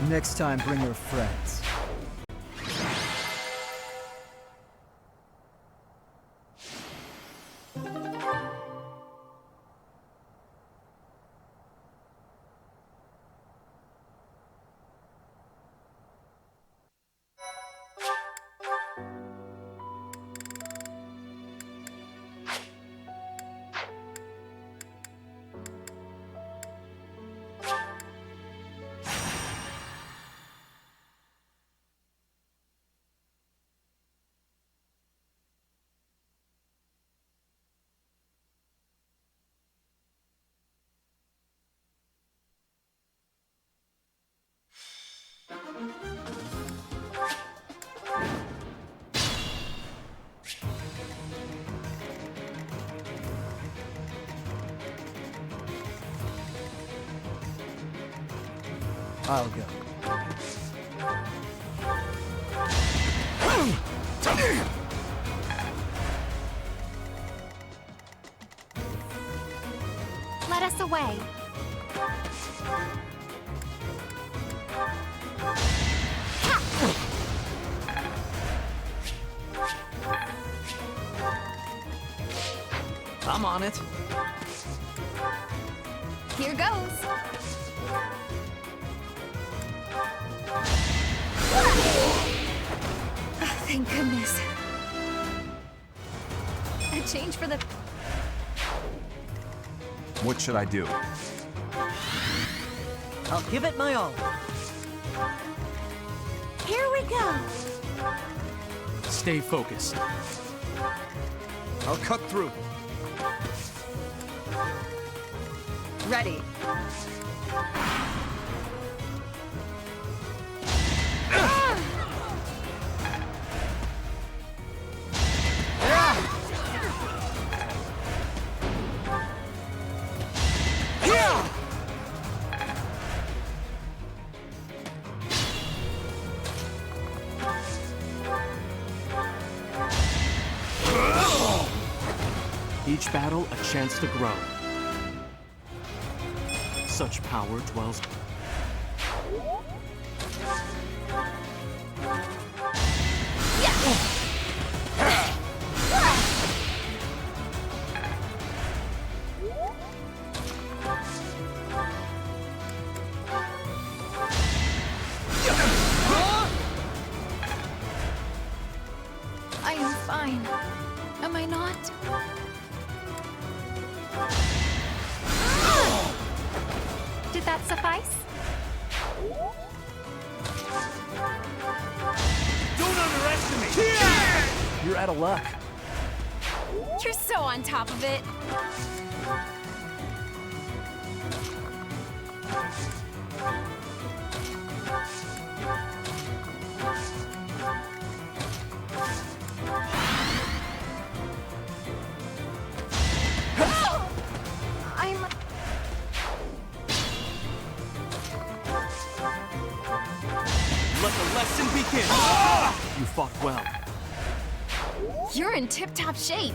S12: Next time, bring your friends. I'll go.
S4: Let us away.
S3: I'm on it.
S2: Here goes. Oh, thank goodness. A change for the...
S9: What should I do?
S14: I'll give it my all.
S4: Here we go.
S1: Stay focused. I'll cut through.
S2: Ready.
S1: Each battle, a chance to grow. Such power dwells...
S2: I am fine. Am I not? Did that suffice?
S1: Don't underestimate! You're out of luck.
S2: You're so on top of it. I'm...
S1: Let the lesson begin! You fought well.
S2: You're in tip-top shape.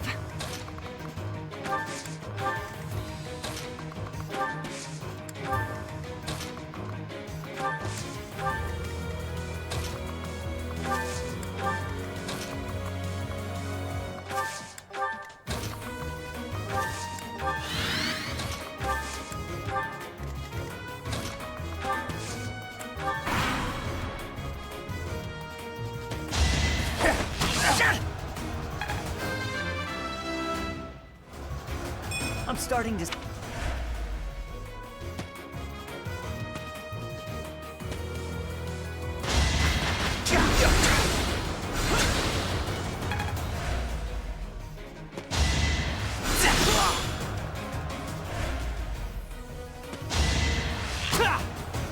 S14: I'm starting to...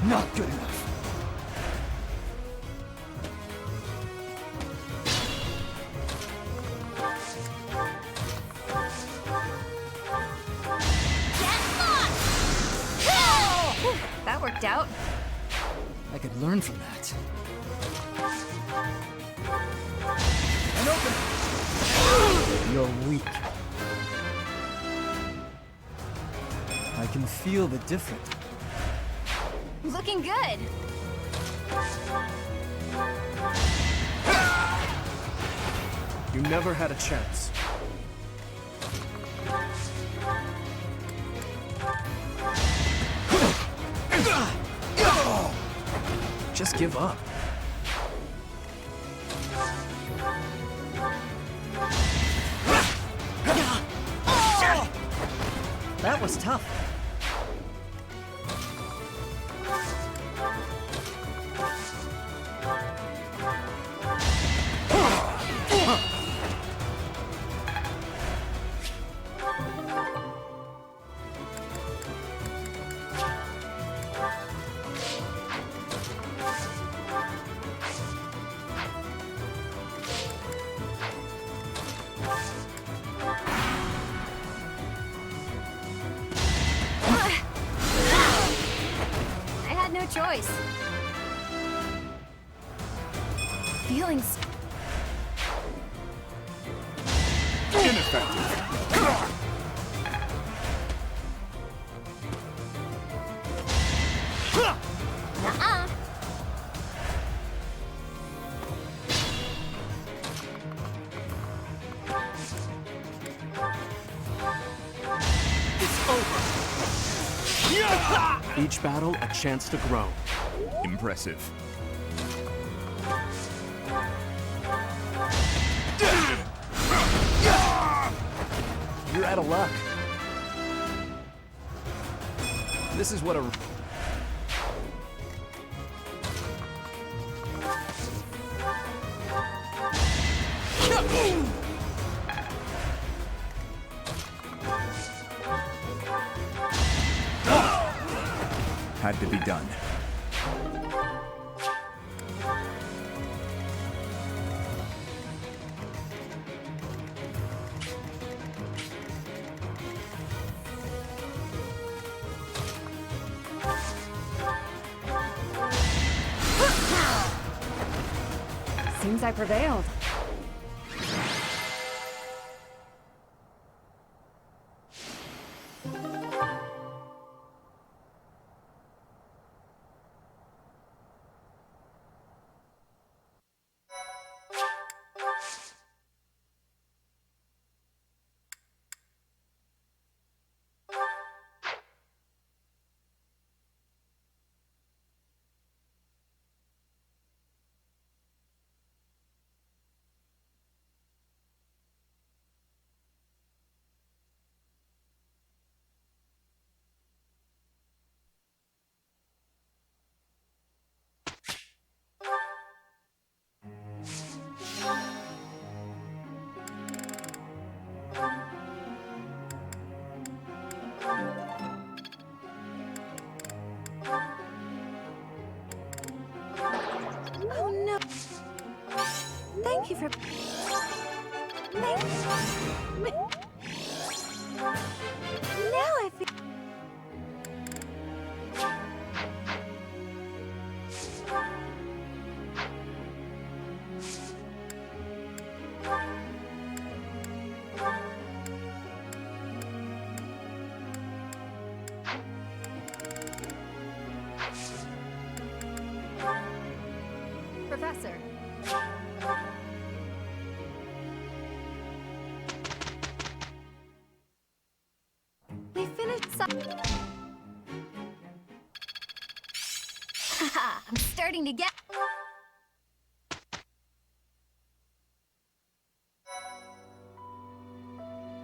S12: Not good enough.
S2: That worked out.
S12: I could learn from that. And open! You're weak. I can feel the difference.
S2: Looking good.
S1: You never had a chance. Just give up.
S14: That was tough.
S2: I had no choice. Feelings.
S11: Ineffective.
S1: It's over. Each battle, a chance to grow.
S9: Impressive.
S1: You're out of luck. This is what a...
S9: Had to be done.
S2: Seems I prevailed.
S6: Oh no. Thank you for... Thank you. Now I feel...
S2: Professor.
S4: We finished Haha, I'm starting to get...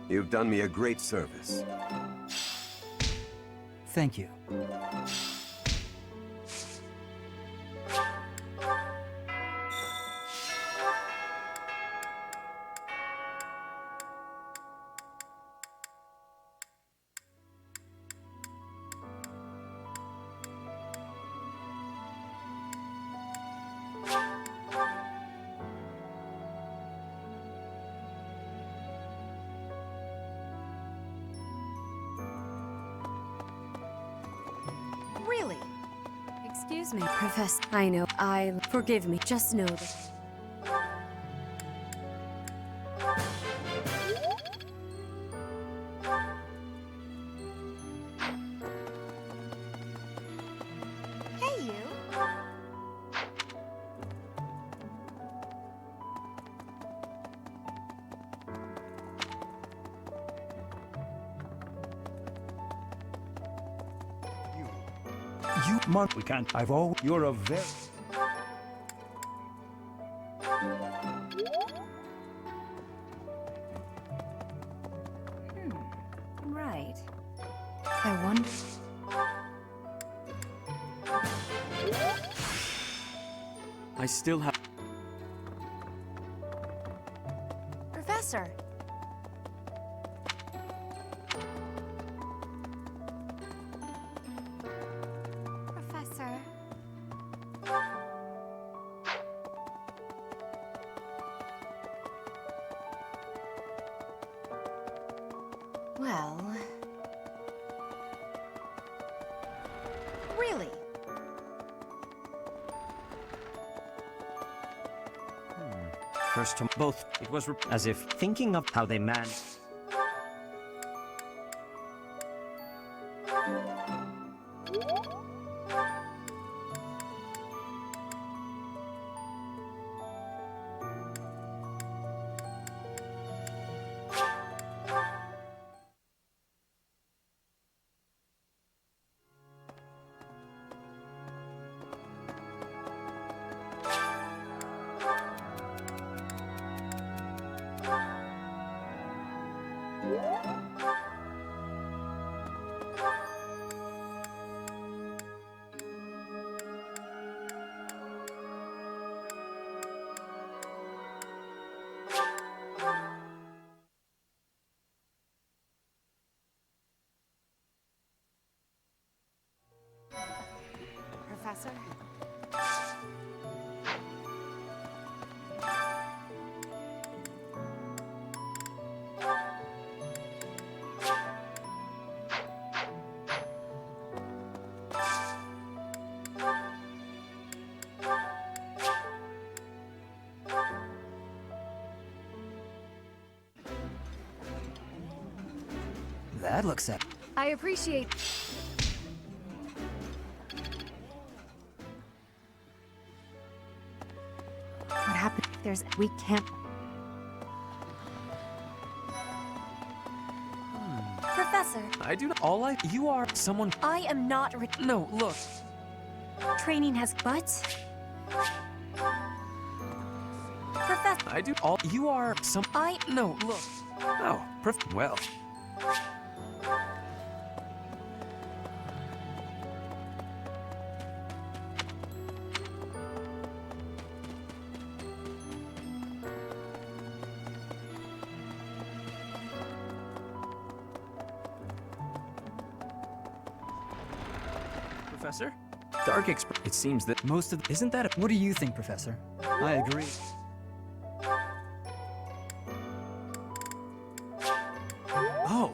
S15: You've done me a great service.
S12: Thank you.
S6: Really?
S19: Excuse me, Professor. I know. Forgive me. Just know that...
S4: Hey, you.
S8: We can't. I've always. You're a very.
S6: Right.
S2: I wonder...
S1: I still have...
S6: Professor.
S4: Professor.
S6: Well... Really?
S17: First to both. It was as if thinking of how they managed.
S13: Professor?
S12: That looks at.
S2: I appreciate...
S6: What happened? We can't.
S4: Professor,
S3: I do not. You are someone.
S4: I am not.
S3: No, look.
S4: Training has. But. Professor.
S3: I do. You are some. No, look. Oh, well. Professor? Dark It seems that most of... Isn't that a...
S12: What do you think, Professor? I agree.
S3: Oh.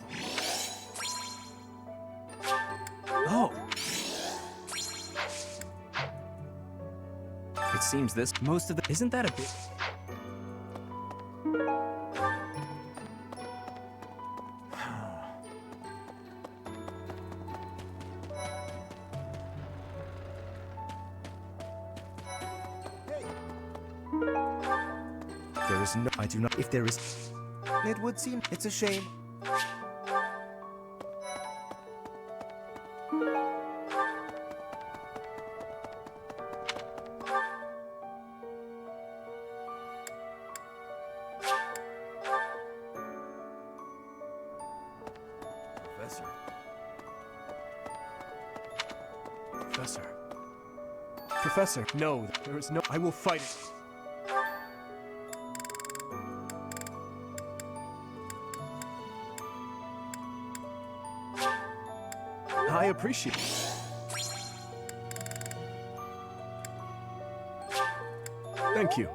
S3: Oh. It seems this... Most of the... Isn't that a bit...
S18: There is no... I do not... If there is... It would seem... It's a shame.
S1: Professor. Professor. Professor, no, there is no... I will fight it. I appreciate it. Thank you.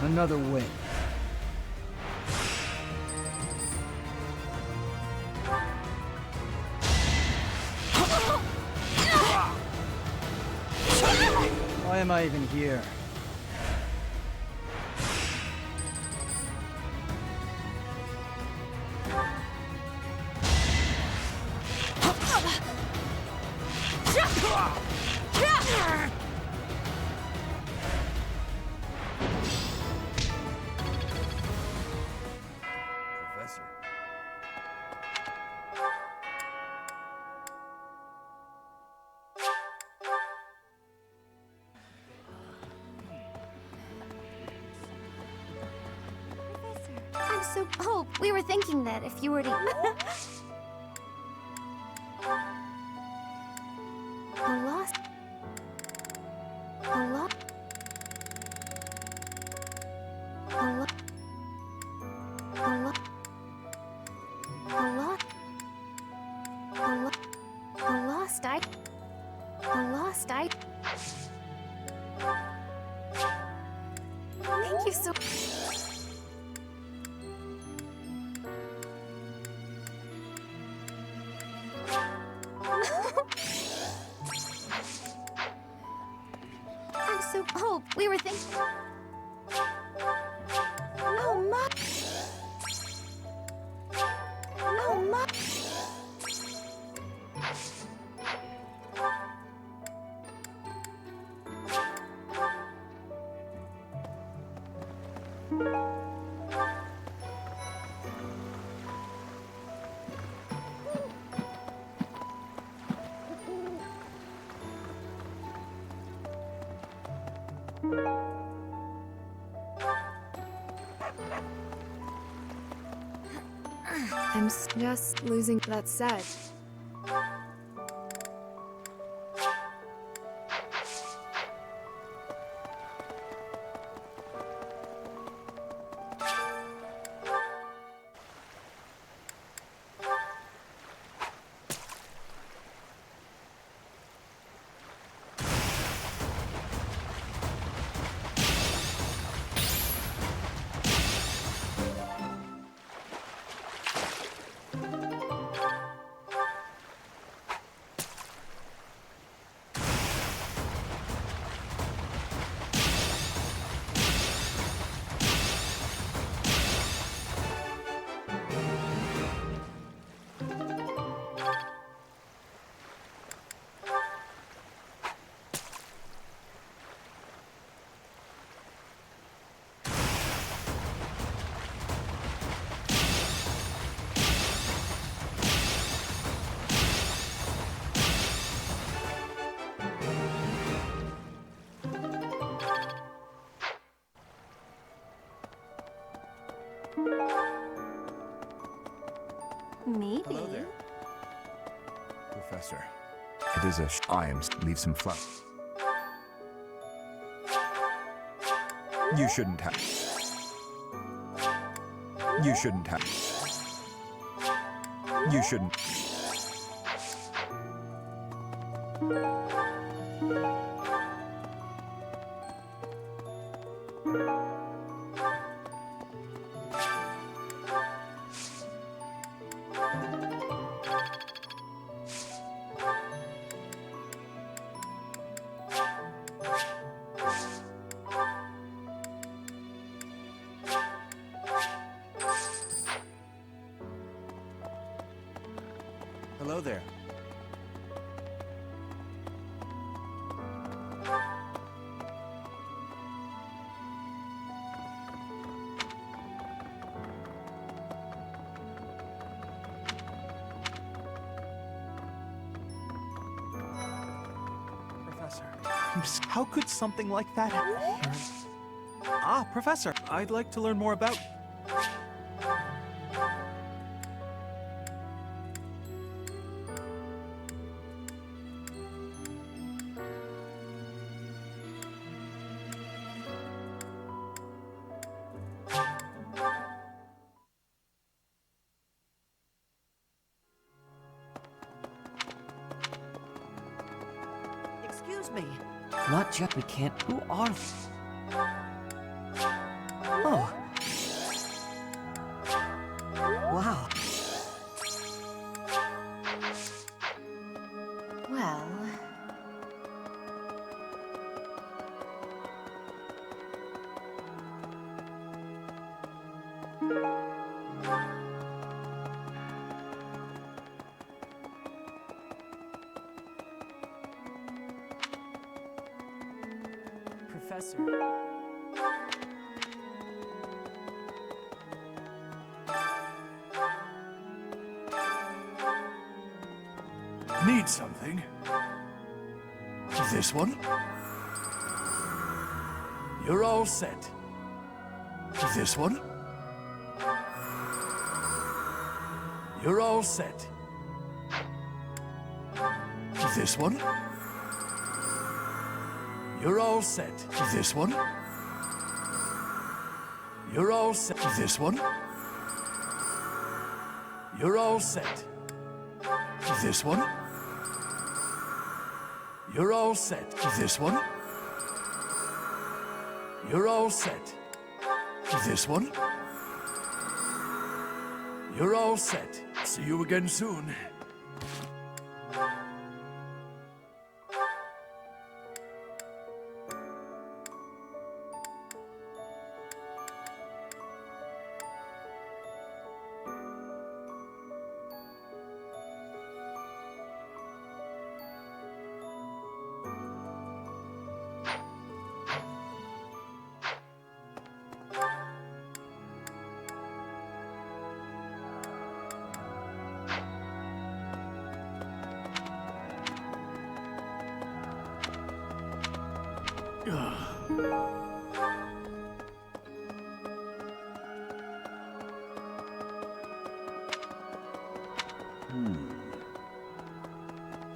S12: Another win. Why am I even here?
S18: Professor.
S10: I'm so... Oh, we were thinking that if you were to... A lost... A lot... A lot... A lot... A lot... A lost I... A lost I... Thank you so... I'm so... Oh, we were thinking... Oh, my... Oh, my...
S2: I'm just losing that set.
S6: Maybe.
S9: Hello there. Professor. It is I am leave some flour. You shouldn't have. You shouldn't have. You shouldn't.
S8: Hello there.
S3: Professor, how could something like that happen? Ah, Professor, I'd like to learn more about...
S14: Excuse me. Not just we can't. Who are they? Oh. Wow.
S6: Well...
S3: Professor.
S8: Need something? This one? You're all set. This one? You're all set. This one? You're all set. This one? You're all set. This one? You're all set. This one? You're all set. This one? You're all set. This one? You're all set. See you again soon.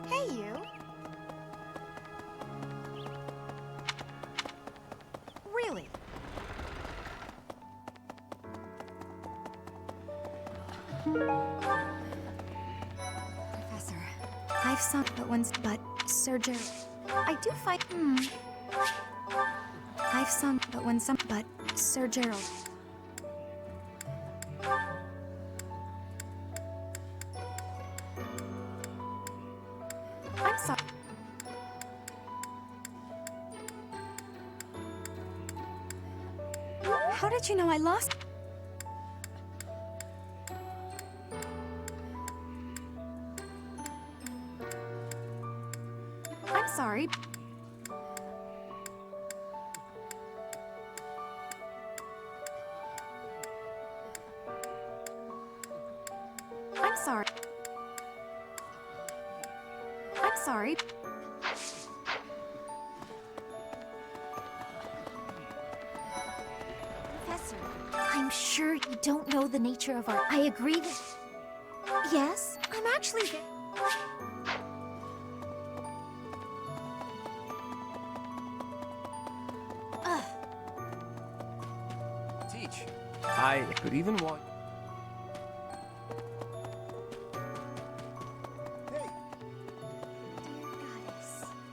S4: Hey, you. Really?
S2: Professor, I've sunk but once, but Sir Gerald, I do find. I've sunk but when some, but Sir Gerald. I'm sorry. How did you know I lost? I'm sorry. I'm sorry. I'm sorry.
S4: Professor, I'm sure you don't know the nature of our. I agree with. Yes, I'm actually.
S1: Teach. I could even want.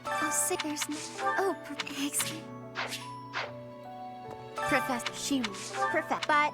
S4: Oh, sick. There's no. Oh, excuse. Professor, she. Perfect. But.